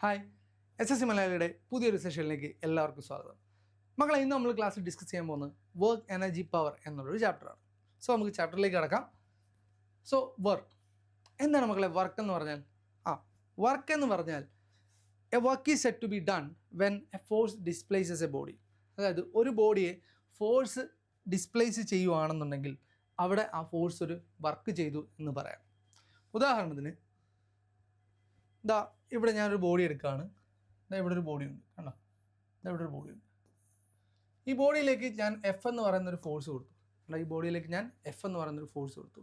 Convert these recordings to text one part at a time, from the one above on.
Hi, SSC മലയാളിയുടെ പുതിയൊരു സെഷനിലേക്ക് എല്ലാവർക്കും സ്വാഗതം. മക്കളെ, ഇന്ന് നമ്മൾ ക്ലാസ്സിൽ ഡിസ്കസ് ചെയ്യാൻ പോകുന്നത് വർക്ക് എനർജി പവർ എന്നുള്ളൊരു ചാപ്റ്ററാണ്. സോ നമുക്ക് ചാപ്റ്ററിലേക്ക് കടക്കാം. സോ എന്താണ് മക്കളെ വർക്ക് എന്ന് പറഞ്ഞാൽ? വർക്ക് എന്ന് പറഞ്ഞാൽ a work is said to be done when a force displaces a body. അതായത് ഒരു ബോഡിയെ ഫോഴ്സ് ഡിസ്പ്ലേസ് ചെയ്യുകയാണെന്നുണ്ടെങ്കിൽ അവിടെ ആ ഫോഴ്സ് ഒരു വർക്ക് ചെയ്തു എന്ന് പറയാം. ഉദാഹരണത്തിന് ഇവിടെ ഞാനൊരു ബോഡി എടുക്കുകയാണ്. ഇവിടെ ഒരു ബോഡി ഉണ്ട്, കണ്ടോ? ഇവിടെ ഒരു ബോഡി ഉണ്ട്. ഈ ബോഡിയിലേക്ക് ഞാൻ എഫ് എന്ന് പറയുന്നൊരു ഫോഴ്സ് കൊടുത്തു. ഈ ബോഡിയിലേക്ക് ഞാൻ എഫ് എന്ന് പറയുന്നൊരു ഫോഴ്സ് കൊടുത്തു.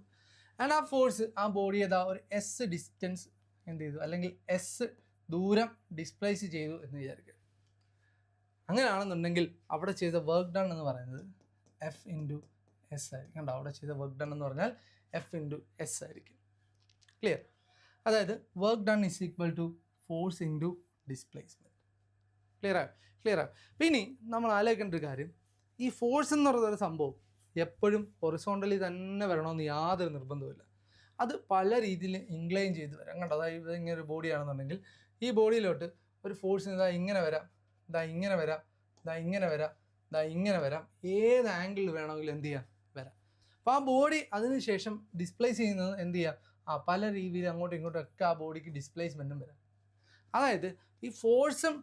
ആൻഡ് ആ ഫോഴ്സ് ആ ബോഡി ഒരു എസ് ഡിസ്റ്റൻസ് എന്ത് ചെയ്തു, അല്ലെങ്കിൽ എസ് ദൂരം ഡിസ്പ്ലേസ് ചെയ്തു എന്ന് വിചാരിക്കുക. അങ്ങനെയാണെന്നുണ്ടെങ്കിൽ അവിടെ ചെയ്ത വർക്ക് ഡൺ എന്ന് പറയുന്നത് എഫ് ഇൻറ്റു എസ് ആയിരിക്കും. കണ്ടോ? അവിടെ ചെയ്ത വർക്ക് ഡൺ എന്ന് പറഞ്ഞാൽ എഫ് ഇൻറ്റു എസ് ആയിരിക്കും. ക്ലിയർ? അതായത് work done is equal to force into displacement. Clear ആവും. പിന്നെ നമ്മൾ ആലോചിക്കേണ്ട ഒരു കാര്യം, ഈ ഫോഴ്സ് എന്ന് പറയുന്നൊരു സംഭവം എപ്പോഴും ഹൊറിസോണ്ടലി തന്നെ വരണമെന്ന് യാതൊരു നിർബന്ധവുമില്ല. അത് പല രീതിയിൽ ഇൻക്ലൈൻ ചെയ്ത് വരാം. കണ്ടോ? അതായത് ഇങ്ങനെ ഒരു ബോഡിയാണെന്നുണ്ടെങ്കിൽ ഈ ബോഡിയിലോട്ട് ഒരു ഫോഴ്സിന് ഇങ്ങനെ വരാം, ഇങ്ങനെ വരാം, ഇങ്ങനെ വരാം, ഇങ്ങനെ വരാം. ഏത് ആംഗിളിൽ വേണമെങ്കിലും എന്ത് ചെയ്യാം, വരാം. അപ്പോൾ ആ ബോഡി അതിന് ശേഷം ഡിസ്പ്ലേസ് ചെയ്യുന്നത് എന്ത് ചെയ്യുക, പല രീതിയിൽ അങ്ങോട്ടും ഇങ്ങോട്ടും ഒക്കെ ആ ബോഡിക്ക് ഡിസ്പ്ലേസ്മെൻറ്റും വരാം. അതായത് ഈ ഫോഴ്സും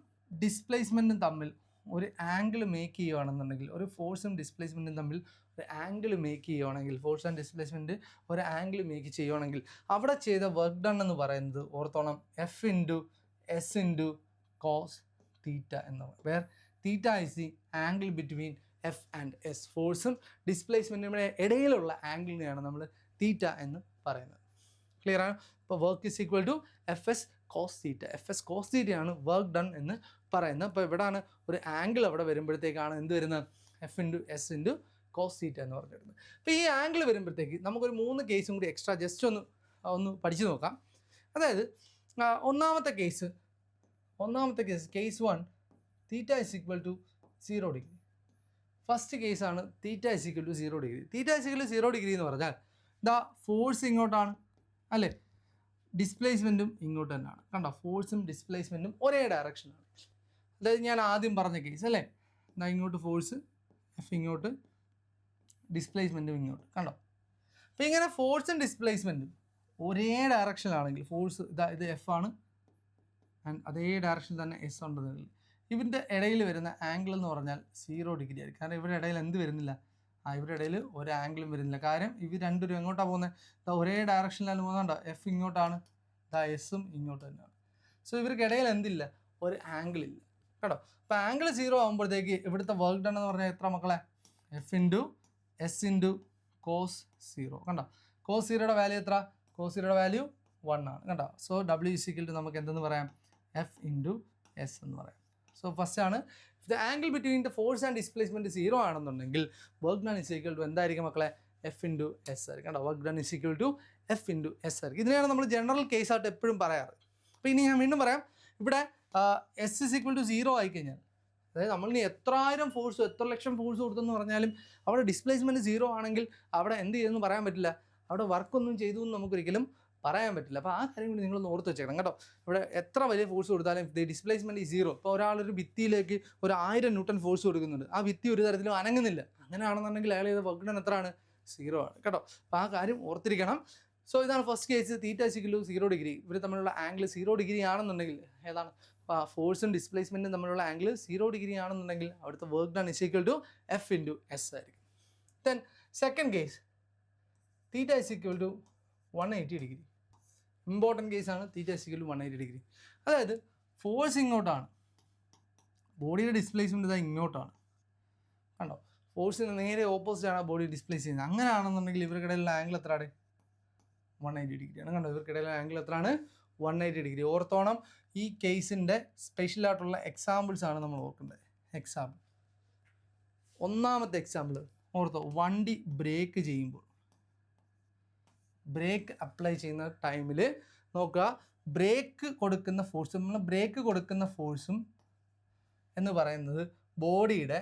ഡിസ്പ്ലേസ്മെൻറ്റും തമ്മിൽ ഒരു ആംഗിൾ മേക്ക് ചെയ്യുകയാണെന്നുണ്ടെങ്കിൽ, ഒരു ഫോഴ്സും ഡിസ്പ്ലേസ്മെൻറ്റും തമ്മിൽ ഒരു ആംഗിൾ മേക്ക് ചെയ്യുകയാണെങ്കിൽ, ഫോഴ്സ് ആൻഡ് ഡിസ്പ്ലേസ്മെൻറ്റ് ഒരു ആംഗിൾ മേക്ക് ചെയ്യുകയാണെങ്കിൽ അവിടെ ചെയ്ത വർക്ക് ഡൺ എന്ന് പറയുന്നത് ഓർത്തോണം, F into S into cos theta എന്നാണ്. Where theta is the angle between F and S. ഫോഴ്സും ഡിസ്പ്ലേസ്മെൻറ്റിൻ്റെ ഇടയിലുള്ള ആംഗിളിനെയാണ് നമ്മൾ തീറ്റ എന്ന് പറയുന്നത്. ക്ലിയർ ആണ്? ഇപ്പോൾ work is equal to F S cos theta. F S cos തീറ്റയാണ് വർക്ക് ഡൺ എന്ന് പറയുന്നത്. അപ്പോൾ ഇവിടെയാണ് ഒരു ആംഗിൾ അവിടെ വരുമ്പോഴത്തേക്കാണ് എന്ത് വരുന്നത്, F into S into cos theta എന്ന് പറഞ്ഞിരുന്നത്. അപ്പോൾ ഈ ആംഗിൾ വരുമ്പോഴത്തേക്ക് നമുക്കൊരു 3 കേസും കൂടി എക്സ്ട്രാ ജസ്റ്റ് ഒന്ന് പഠിച്ചു നോക്കാം. അതായത് ഒന്നാമത്തെ case case 1, theta is equal to 0 degree. First കേസാണ് theta is equal to 0 degree. Theta is equal to 0 degree എന്ന് പറഞ്ഞാൽ ഫോഴ്സ് ഇങ്ങോട്ടാണ്, അല്ലേ? ഡിസ്പ്ലേസ്മെൻറ്റും ഇങ്ങോട്ട് തന്നെയാണ്. കണ്ടോ? ഫോഴ്സും ഡിസ്പ്ലേസ്മെൻറ്റും ഒരേ ഡയറക്ഷനാണ്. അതായത് ഞാൻ ആദ്യം പറഞ്ഞ കേസ്, അല്ലേ? ഇങ്ങോട്ട് ഫോഴ്സ്, എഫ് ഇങ്ങോട്ട്, ഡിസ്പ്ലേസ്മെൻറ്റും ഇങ്ങോട്ട്. കണ്ടോ? അപ്പോൾ ഇങ്ങനെ ഫോഴ്സും ഡിസ്പ്ലേസ്മെൻറ്റും ഒരേ ഡയറക്ഷനിലാണെങ്കിൽ, ഫോഴ്സ് ഇത് എഫ് ആണ്, ആൻഡ് അതേ ഡയറക്ഷനിൽ തന്നെ എസ് ഉണ്ടെന്നുണ്ടെങ്കിൽ ഇവരുടെ ഇടയിൽ വരുന്ന ആംഗിൾ എന്ന് പറഞ്ഞാൽ 0 ഡിഗ്രി ആയിരിക്കും. കാരണം ഇവരുടെ ഇടയിൽ എന്ത് വരുന്നില്ല, ഇവരുടെ ഇടയിൽ ഒരു ആംഗിളും വരുന്നില്ല. കാര്യം ഇവർ രണ്ടുപേരും എങ്ങോട്ടാണ് പോകുന്നത്, ഒരേ ഡയറക്ഷനിലാണ് പോകുന്നുണ്ടോ. എഫ് ഇങ്ങോട്ടാണ്, എസും ഇങ്ങോട്ട് തന്നെയാണ്. സോ ഇവർക്ക് ഇടയിൽ എന്തില്ല, ഒരു ആംഗിൾ ഇല്ല. കേട്ടോ? അപ്പോൾ ആംഗിൾ 0 ആകുമ്പോഴത്തേക്ക് ഇവിടുത്തെ വർക്ക് ഡൺ എന്ന് പറഞ്ഞാൽ എത്ര മക്കളെ, F into S into cos 0. കണ്ടോ? കോസ് 0യുടെ വാല്യൂ എത്ര? കോസ് 0യുടെ വാല്യൂ 1 ആണ്. കണ്ടോ? So W is equal to നമുക്ക് എന്തെന്ന് പറയാം, എഫ് ഇൻറ്റു എസ് എന്ന് പറയാം. സോ ഫസ്റ്റ് ആണ്, the angle between the force and displacement 0 ആണെന്നുണ്ടെങ്കിൽ work done is equal to എന്തായിരിക്കും മക്കളെ, എഫ് ഇൻറ്റു എസ് ആയിരിക്കും. കണ്ടോ? Work done is equal to F into S ആയിരിക്കും. ഇതിനെയാണ് നമ്മൾ ജനറൽ കേസായിട്ട് എപ്പോഴും പറയാറ്. അപ്പോൾ ഇനി ഞാൻ വീണ്ടും പറയാം, ഇവിടെ എസ് ഇസ് ഈക്വൽ ടു 0 ആയിക്കഴിഞ്ഞാൽ, അതായത് നമ്മളിനി എത്ര ആയിരം ഫോഴ്സ്, എത്ര ലക്ഷം ഫോഴ്സ് കൊടുത്തെന്ന് പറഞ്ഞാലും അവിടെ ഡിസ്പ്ലേസ്മെൻറ്റ് 0 ആണെങ്കിൽ അവിടെ എന്ത് ചെയ്തെന്ന് പറയാൻ പറ്റില്ല, അവിടെ വർക്കൊന്നും ചെയ്തു എന്ന് നമുക്കൊരിക്കലും പറയാൻ പറ്റില്ല. അപ്പോൾ ആ കാര്യം കൂടി നിങ്ങളൊന്ന് ഓർത്ത് വെച്ചേക്കണം. കേട്ടോ? ഇവിടെ എത്ര വലിയ ഫോഴ്സ് കൊടുത്താലും ഡിസ്പ്ലേസ്മെൻറ്റ് 0. ഇപ്പോൾ ഒരാളൊരു ഭിത്തിയിലേക്ക് 1000 ന്യൂട്ടൺ ഫോഴ്സ് കൊടുക്കുന്നുണ്ട്, ആ ഭിത്തി ഒരു തരത്തിലും അനങ്ങുന്നില്ല. അങ്ങനെയാണെന്നുണ്ടെങ്കിൽ അയാൾ ചെയ്ത വർക്ക് ഡൺ എത്രയാണ്, 0 ആണ്. കേട്ടോ? അപ്പോൾ ആ കാര്യം ഓർത്തിരിക്കണം. സോ ഇതാണ് first case, theta is equal to 0 degree. ഇവർ തമ്മിലുള്ള ആംഗിൾ 0 ഡിഗ്രി ആണെന്നുണ്ടെങ്കിൽ, ഏതാണ് ഫോഴ്സും ഡിസ്പ്ലേസ്മെൻറ്റും തമ്മിലുള്ള ആംഗിൾ 0 ഡിഗ്രി ആണെന്നുണ്ടെങ്കിൽ അവിടുത്തെ work done is equal to F into S ആയിരിക്കും. Then second case, theta is equal to 180 degree. Important കേസാണ്. Theta is equal to 180 degree. അതായത് ഫോഴ്സ് ഇങ്ങോട്ടാണ്, ബോഡിയുടെ ഡിസ്പ്ലേസ്മെൻറ്റ് ഇങ്ങോട്ടാണ്. കണ്ടോ? ഫോഴ്സിന് നേരെ ഓപ്പോസിറ്റാണ് ബോഡി ഡിസ്പ്ലേസ് ചെയ്യുന്നത്. അങ്ങനെയാണെന്നുണ്ടെങ്കിൽ ഇവർക്കിടയിലുള്ള ആംഗിൾ എത്രയാണ്, 180 ഡിഗ്രിയാണ്. കണ്ടോ? ഇവർക്കിടയിലുള്ള ആംഗിൾ എത്രയാണ്, 180 ഡിഗ്രി. ഓർത്തോണം, ഈ കേസിൻ്റെ സ്പെഷ്യലായിട്ടുള്ള എക്സാമ്പിൾസ് ആണ് നമ്മൾ ഓർക്കേണ്ടത്. എക്സാമ്പിൾ, ഒന്നാമത്തെ എക്സാമ്പിൾ ഓർത്തോ, വണ്ടി ബ്രേക്ക് ചെയ്യുമ്പോൾ, ബ്രേക്ക് അപ്ലൈ ചെയ്യുന്ന ടൈമിൽ നോക്കുക, ബ്രേക്ക് കൊടുക്കുന്ന ഫോഴ്സും, നമ്മൾ ബ്രേക്ക് കൊടുക്കുന്ന ഫോഴ്സും എന്ന് പറയുന്നത് ബോഡിയുടെ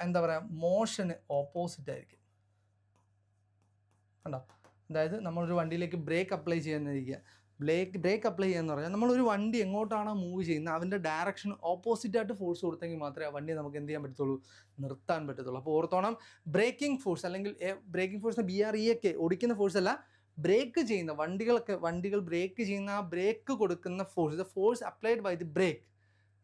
എന്താ പറയുക, മോഷന് ഓപ്പോസിറ്റ് ആയിരിക്കും. കണ്ടോ? അതായത് നമ്മളൊരു വണ്ടിയിലേക്ക് ബ്രേക്ക് അപ്ലൈ ചെയ്യുന്നിരിക്കുക, ബ്രേക്ക് അപ്ലൈ ചെയ്യാന്ന് പറഞ്ഞാൽ നമ്മളൊരു വണ്ടി എങ്ങോട്ടാണോ മൂവ് ചെയ്യുന്നത് അതിൻ്റെ ഡയറക്ഷൻ ഓപ്പോസിറ്റായിട്ട് ഫോഴ്സ് കൊടുത്തെങ്കിൽ മാത്രമേ ആ വണ്ടി നമുക്ക് എന്ത് ചെയ്യാൻ പറ്റത്തുള്ളൂ, നിർത്താൻ പറ്റത്തുള്ളൂ. അപ്പോൾ ഓർത്തോണം, ബ്രേക്കിംഗ് ഫോഴ്സ് അല്ലെങ്കിൽ ബ്രേക്കിംഗ് ഫോഴ്സ് BREAK ഓടിക്കുന്ന ഫോഴ്സ് അല്ല, ബ്രേക്ക് ചെയ്യുന്ന വണ്ടികൾ ബ്രേക്ക് ചെയ്യുന്ന ആ ബ്രേക്ക് കൊടുക്കുന്ന force, the force applied by the brake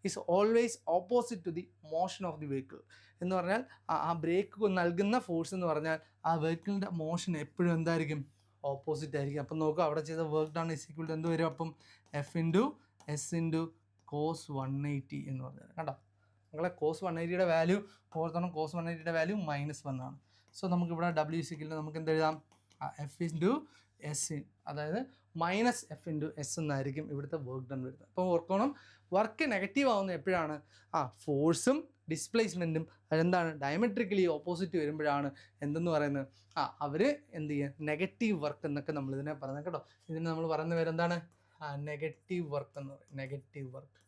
is always opposite to the motion of the vehicle. എന്ന് പറഞ്ഞാൽ ആ ബ്രേക്ക് നൽകുന്ന ഫോഴ്സ് എന്ന് പറഞ്ഞാൽ ആ വെഹിക്കിളിൻ്റെ മോഷൻ എപ്പോഴും എന്തായിരിക്കും, ഓപ്പോസിറ്റ് ആയിരിക്കും. അപ്പം നോക്കുക, അവിടെ ചെയ്ത work done is equal to എന്ത് വരും, അപ്പം F × S × cos 180 എന്ന് പറഞ്ഞാൽ. കണ്ടോ, നിങ്ങളെ cos 180യുടെ വാല്യൂ ഓർത്തണം, cos 180യുടെ വാല്യൂ -1 ആണ്. സോ നമുക്കിവിടെ W ഇസ് ഈക്വൽ ടു നമുക്ക് എന്ത് എഴുതാം, F × S, അതായത് -F × S എന്നായിരിക്കും ഇവിടുത്തെ വർക്ക് ഡൺ വരുന്നത്. അപ്പോൾ ഓർക്കണം, വർക്ക് നെഗറ്റീവ് ആവുന്നത് എപ്പോഴാണ്, ഫോഴ്സും ഡിസ്പ്ലേസ്മെൻറ്റും അതെന്താണ് ഡയമെട്രിക്കലി ഓപ്പോസിറ്റ് വരുമ്പോഴാണ് എന്തെന്ന് പറയുന്നത്, അവർ എന്ത് ചെയ്യുക, നെഗറ്റീവ് വർക്ക് എന്നൊക്കെ നമ്മളിതിനെ പറയുന്നത് കേട്ടോ. ഇതിന് നമ്മൾ പറയുന്ന പേരെന്താണ്, നെഗറ്റീവ് വർക്ക് എന്ന് പറയും.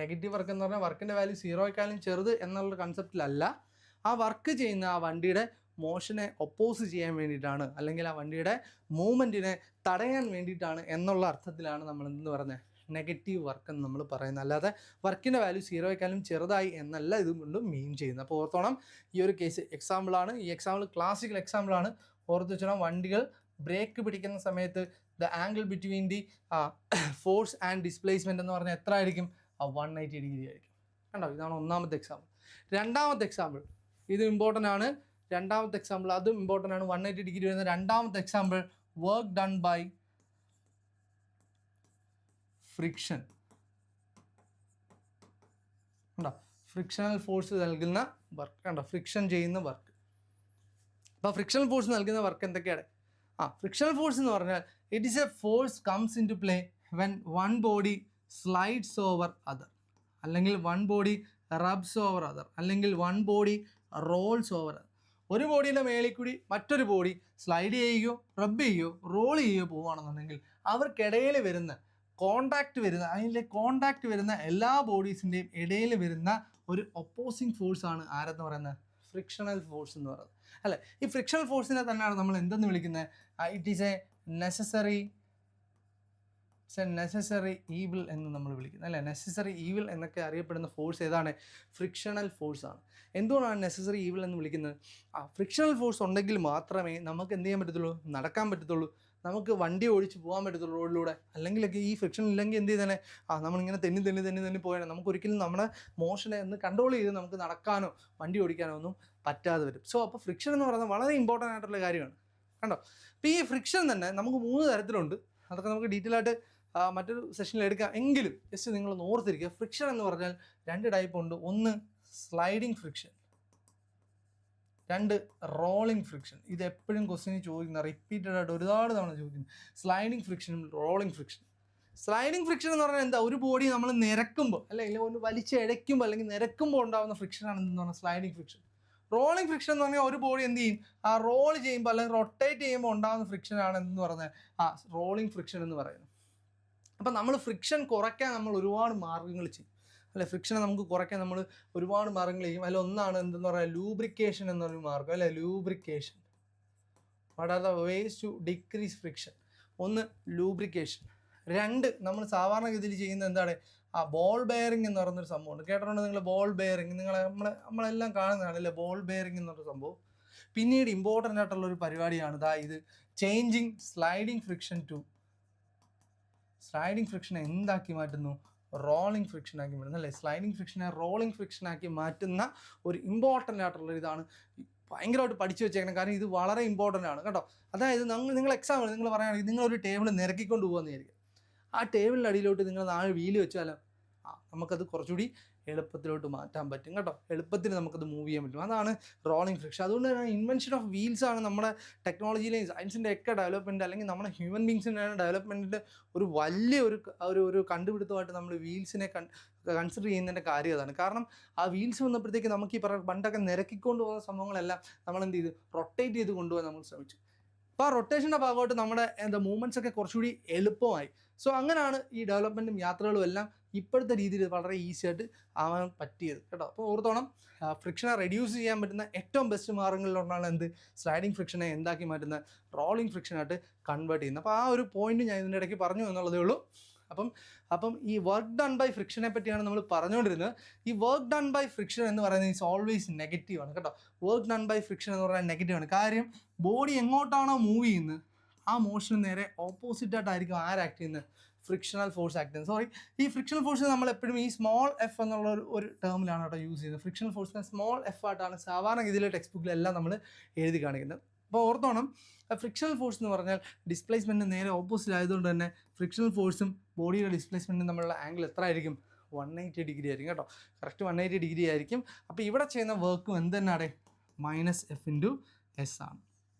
നെഗറ്റീവ് വർക്ക് എന്ന് പറഞ്ഞാൽ വർക്കിൻ്റെ വാല്യൂ 0യേക്കാളും ചെറുത് എന്നുള്ള കൺസെപ്റ്റിലല്ല, ആ വർക്ക് ചെയ്യുന്ന ആ വണ്ടിയുടെ മോഷനെ ഒപ്പോസ് ചെയ്യാൻ വേണ്ടിയിട്ടാണ്, അല്ലെങ്കിൽ ആ വണ്ടിയുടെ മൂവ്മെൻറ്റിനെ തടയാൻ വേണ്ടിയിട്ടാണ് എന്നുള്ള അർത്ഥത്തിലാണ് നമ്മൾ എന്തെന്ന് പറയുന്നത്, നെഗറ്റീവ് വർക്ക് എന്ന് നമ്മൾ പറയുന്നത്. അല്ലാതെ വർക്കിൻ്റെ വാല്യൂ 0യേക്കാളും ചെറുതായി എന്നല്ല ഇതുകൊണ്ട് മീൻ ചെയ്യുന്നത്. അപ്പോൾ ഓർത്തോണം, ഈ ഒരു കേസ് എക്സാമ്പിളാണ്, ഈ എക്സാമ്പിൾ ക്ലാസിക്കൽ എക്സാമ്പിളാണ്. ഓർത്ത് വെച്ചോണം, വണ്ടികൾ ബ്രേക്ക് പിടിക്കുന്ന സമയത്ത് the angle between the force and displacement എന്ന് പറഞ്ഞാൽ എത്ര ആയിരിക്കും, 180 ഡിഗ്രി ആയിരിക്കും. കണ്ടോ, ഇതാണ് ഒന്നാമത്തെ എക്സാമ്പിൾ. രണ്ടാമത്തെ എക്സാമ്പിൾ ഇത് ഇമ്പോർട്ടൻ്റ് ആണ്. രണ്ടാമത്തെ എക്സാമ്പിൾ അതും ഇമ്പോർട്ടൻ്റ് ആണ്. 180 ഡിഗ്രി വരുന്ന രണ്ടാമത്തെ example, work done by friction. കണ്ടോ, ഫ്രിക്ഷണൽ ഫോഴ്സ് നൽകുന്ന വർക്ക്. കണ്ടോ, ഫ്രിക്ഷൻ ചെയ്യുന്ന വർക്ക്. അപ്പോൾ ഫ്രിക്ഷണൽ ഫോഴ്സ് നൽകുന്ന വർക്ക് എന്തൊക്കെയാണ്? ഫ്രിക്ഷണൽ ഫോഴ്സ് എന്ന് പറഞ്ഞാൽ it is a force comes in to play when one body slides over other, അല്ലെങ്കിൽ one body rubs over other, അല്ലെങ്കിൽ one body rolls over other. ഒരു ബോഡിയുടെ മേളിൽ കൂടി മറ്റൊരു ബോഡി സ്ലൈഡ് ചെയ്യുകയോ റബ്ബ് ചെയ്യുകയോ റോൾ ചെയ്യുകയോ പോവുകയാണെന്നുണ്ടെങ്കിൽ അവർക്കിടയിൽ വരുന്ന കോണ്ടാക്ട് വരുന്ന എല്ലാ ബോഡീസിൻ്റെയും ഇടയിൽ വരുന്ന ഒരു ഒപ്പോസിങ് ഫോഴ്സാണ് ആരെന്ന് പറയുന്നത്, ഫ്രിക്ഷണൽ ഫോഴ്സ് എന്ന് പറയുന്നത്. അല്ലേ, ഈ ഫ്രിക്ഷണൽ ഫോഴ്സിനെ തന്നെയാണ് നമ്മൾ എന്തെന്ന് വിളിക്കുന്നത്, it is A necessary evil എന്ന് നമ്മൾ വിളിക്കുന്നത്. അല്ലേ, നെസസറി ഈവിൾ എന്നൊക്കെ അറിയപ്പെടുന്ന ഫോഴ്സ് ഏതാണ്, ഫ്രിക്ഷണൽ ഫോഴ്സ് ആണ്. എന്തുകൊണ്ടാണ് നെസസറി ഈവിൾ എന്ന് വിളിക്കുന്നത്? ഫ്രിക്ഷണൽ ഫോഴ്സ് ഉണ്ടെങ്കിൽ മാത്രമേ നമുക്ക് എന്ത് ചെയ്യാൻ പറ്റത്തുള്ളൂ, നടക്കാൻ പറ്റത്തുള്ളൂ, നമുക്ക് വണ്ടി ഓടിച്ച് പോകാൻ പറ്റത്തുള്ളൂ റോഡിലൂടെ. അല്ലെങ്കിലൊക്കെ ഈ ഫ്രിക്ഷൻ ഇല്ലെങ്കിൽ എന്ത് ചെയ്താലേ നമ്മളിങ്ങനെ തെന്നി പോയാൽ നമുക്കൊരിക്കലും നമ്മുടെ മോഷനെ ഒന്ന് കൺട്രോൾ ചെയ്ത് നമുക്ക് നടക്കാനോ വണ്ടി ഓടിക്കാനോ ഒന്നും പറ്റാതെ വരും. സോ അപ്പോൾ ഫ്രിക്ഷൻ എന്ന് പറയുന്നത് വളരെ ഇമ്പോർട്ടൻ്റ് ആയിട്ടുള്ള കാര്യമാണ്. കണ്ടോ, അപ്പോൾ ഈ ഫ്രിക്ഷൻ തന്നെ നമുക്ക് 3 തരത്തിലുണ്ട്. അതൊക്കെ നമുക്ക് ഡീറ്റെയിൽ ആയിട്ട് മറ്റൊരു സെഷനിൽ എടുക്കാം. എങ്കിലും ജസ്റ്റ് നിങ്ങൾ ഓർത്തിരിക്കുക, ഫ്രിക്ഷൻ എന്ന് പറഞ്ഞാൽ 2 ടൈപ്പ് ഉണ്ട്. ഒന്ന് സ്ലൈഡിങ് ഫ്രിക്ഷൻ, 2 റോളിംഗ് ഫ്രിക്ഷൻ. ഇത് എപ്പോഴും ക്വസ്റ്റ്യനിൽ ചോദിക്കുന്ന, റിപ്പീറ്റഡ് ആയിട്ട് ഒരുപാട് തവണ ചോദിക്കുന്നത് സ്ലൈഡിങ് ഫ്രിക്ഷനും റോളിംഗ് ഫ്രിക്ഷൻ. സ്ലൈഡിങ് ഫ്രിക്ഷൻ എന്ന് പറഞ്ഞാൽ എന്താ, ഒരു ബോഡി നമ്മൾ നിരക്കുമ്പോൾ അല്ലെങ്കിൽ ഒന്ന് വലിച്ചഴയ്ക്കുമ്പോൾ അല്ലെങ്കിൽ നിരക്കുമ്പോൾ ഉണ്ടാകുന്ന ഫ്രിക്ഷനാണ് എന്തെന്ന് പറഞ്ഞാൽ സ്ലൈഡിങ് ഫ്രിക്ഷൻ. റോളിംഗ് ഫ്രിക്ഷൻ എന്ന് പറഞ്ഞാൽ ഒരു ബോഡി എന്ത് ചെയ്യും, റോൾ ചെയ്യുമ്പോൾ അല്ലെങ്കിൽ റൊട്ടേറ്റ് ചെയ്യുമ്പോൾ ഉണ്ടാകുന്ന ഫ്രിക്ഷനാണ് എന്തെന്ന് പറഞ്ഞാൽ റോളിംഗ് ഫ്രിക്ഷൻ എന്ന് പറയുന്നത്. അപ്പം നമ്മൾ ഫ്രിക്ഷൻ കുറയ്ക്കാൻ നമ്മൾ ഒരുപാട് മാർഗ്ഗങ്ങൾ ചെയ്യും. അല്ലെ, ഫ്രിക്ഷനെ നമുക്ക് കുറയ്ക്കാൻ നമ്മൾ ഒരുപാട് മാർഗ്ഗങ്ങൾ ചെയ്യും. അതിലൊന്നാണ് എന്തെന്ന് പറയുക, ലൂബ്രിക്കേഷൻ എന്നൊരു മാർഗ്ഗം. അല്ലെ, lubrication. What are the ways to decrease friction? ഒന്ന് ലൂബ്രിക്കേഷൻ. 2 നമ്മൾ സാധാരണഗതിയിൽ ചെയ്യുന്നത് എന്താണ്, ബോൾ ബെയറിംഗ് എന്ന് പറയുന്നൊരു സംഭവമുണ്ട്. കേട്ടിട്ടുണ്ട് നിങ്ങൾ ബോൾ ബെയറിംഗ്? നമ്മളെല്ലാം കാണുന്നതാണ് അല്ലേ ബോൾ ബെയറിംഗ് എന്നൊരു സംഭവം. പിന്നീട് ഇമ്പോർട്ടൻ്റ് ആയിട്ടുള്ളൊരു പരിപാടിയാണ് ഇത് changing sliding friction to sliding ഫ്രിക്ഷനെ എന്താക്കി മാറ്റുന്നു, റോളിംഗ് ഫ്രിക്ഷൻ ആക്കി മാറ്റുന്നു. അല്ലേ, സ്ലൈഡിങ് ഫ്രിക്ഷനെ റോളിംഗ് ഫ്രിക്ഷൻ ആക്കി മാറ്റുന്ന ഒരു ഇമ്പോർട്ടൻ്റ് ആയിട്ടുള്ള ഇതാണ്. ഭയങ്കരമായിട്ട് പഠിച്ചു വെച്ചേക്കണം, കാരണം ഇത് വളരെ ഇമ്പോർട്ടൻ്റ് ആണ് കേട്ടോ. അതായത് നിങ്ങൾ എക്സാമ്പിൾ നിങ്ങൾ പറയുകയാണെങ്കിൽ നിങ്ങളൊരു ടേബിൾ നിരക്കിക്കൊണ്ട് പോകുമെന്ന് വിചാരിക്കുക. ആ ടേബിളിൻ്റെ അടിയിലോട്ട് നിങ്ങൾ 4 വീല് വെച്ചാലോ നമുക്കത് കുറച്ചുകൂടി എളുപ്പത്തിലോട്ട് മാറ്റാൻ പറ്റും കേട്ടോ. എളുപ്പത്തിൽ നമുക്കത് മൂവ് ചെയ്യാൻ പറ്റും. അതാണ് റോളിംഗ് ഫ്രിക്ഷൻ. അതുകൊണ്ട് തന്നെ ഇൻവെൻഷൻ ഓഫ് വീൽസ് ആണ് നമ്മുടെ ടെക്നോളജിയിലെയും സയൻസിൻ്റെ ഒക്കെ ഡെവലപ്മെൻറ്റ്, അല്ലെങ്കിൽ നമ്മുടെ ഹ്യൂമൻ ബീങ്സിൻ്റെ ഡെവലപ്മെൻറ്റിൻ്റെ ഒരു വലിയ ഒരു കണ്ടുപിടുത്തമായിട്ട് നമ്മൾ വീൽസിനെ കൺസിഡർ ചെയ്യുന്നതിൻ്റെ കാര്യം അതാണ്. കാരണം ആ വീൽസ് വന്നപ്പോഴത്തേക്ക് നമുക്ക് ഈ പണ്ടൊക്കെ നിരക്കിക്കൊണ്ട് പോകുന്ന സംഭവങ്ങളെല്ലാം നമ്മൾ എന്ത് ചെയ്ത് റൊട്ടേറ്റ് ചെയ്ത് കൊണ്ടുപോകാൻ നമ്മൾ ശ്രമിച്ചു. അപ്പോൾ ആ റൊട്ടേഷൻ്റെ ഭാഗമായിട്ട് നമ്മുടെ മൂവ്മെൻറ്റ്സ് ഒക്കെ കുറച്ചുകൂടി എളുപ്പമായി. സോ അങ്ങനെയാണ് ഈ ഡെവലപ്മെൻറ്റും യാത്രകളും എല്ലാം ഇപ്പോഴത്തെ രീതിയിൽ വളരെ ഈസി ആയിട്ട് ആവാൻ പറ്റിയത് കേട്ടോ. അപ്പോൾ ഓർത്തോണം, ഫ്രിക്ഷനെ റെഡ്യൂസ് ചെയ്യാൻ പറ്റുന്ന ഏറ്റവും ബെസ്റ്റ് മാർഗ്ഗങ്ങളിലൊന്നാണ് എന്ത്, സ്ലൈഡിങ് ഫ്രിക്ഷനെ എന്താക്കി മാറ്റുന്ന റോളിംഗ് ഫ്രിക്ഷനായിട്ട് കൺവേർട്ട് ചെയ്യുന്നത്. അപ്പോൾ ആ ഒരു പോയിന്റ് ഞാൻ ഇതിൻ്റെ ഇടയ്ക്ക് പറഞ്ഞു എന്നുള്ളതേ ഉള്ളൂ. അപ്പം ഈ വർക്ക് ഡൺ ബൈ ഫ്രിക്ഷനെ പറ്റിയാണ് നമ്മൾ പറഞ്ഞുകൊണ്ടിരുന്നത്. ഈ വർക്ക് ഡൺ ബൈ ഫ്രിക്ഷൻ എന്ന് പറയുന്നത് ഈസ് ഓൾവേസ് നെഗറ്റീവാണ് കേട്ടോ. വർക്ക് ഡൺ ബൈ ഫ്രിക്ഷൻ എന്ന് പറഞ്ഞാൽ നെഗറ്റീവാണ്. കാര്യം ബോഡി എങ്ങോട്ടാണോ മൂവ് ചെയ്യുന്നത് ആ മോഷന് നേരെ ഓപ്പോസിറ്റായിട്ടായിരിക്കും ആക്ട് ചെയ്യുന്നത്, ഫ്രിക്ഷണൽ ഫോഴ്സ് ആക്ട് ചെയ്യുന്നത്. സോറി, ഈ ഫ്രിക്ഷണൽ ഫോഴ്സ് നമ്മൾ എപ്പോഴും ഈ സ്മോൾ എഫ് എന്നുള്ള ഒരു ടേമിലാണ് കേട്ടോ യൂസ് ചെയ്യുന്നത്. ഫ്രിക്ഷണൽ ഫോഴ്സിനെ സ്മോൾ എഫ് ആയിട്ടാണ് സാധാരണ ഇതിലെ ടെക്സ്റ്റ് ബുക്കിലെല്ലാം നമ്മൾ എഴുതി കാണിക്കുന്നത്. അപ്പോൾ ഓർത്തോണം, ഫ്രിക്ഷണൽ ഫോഴ്സ് എന്ന് പറഞ്ഞാൽ ഡിസ്പ്ലേസ്മെൻറ്റ് നേരെ ഓപ്പോസിറ്റ് ആയതുകൊണ്ട് തന്നെ ഫ്രിക്ഷണൽ ഫോഴ്സും ബോഡിയുടെ ഡിസ്പ്ലേസ്മെൻറ്റും തമ്മിലുള്ള ആംഗിൾ എത്ര ആയിരിക്കും, 180 ഡിഗ്രി ആയിരിക്കും കേട്ടോ. കറക്റ്റ് 180 ഡിഗ്രി ആയിരിക്കും. അപ്പോൾ ഇവിടെ ചെയ്യുന്ന വർക്കും എന്ത് തന്നെയാണ്, -F/s ആണ്.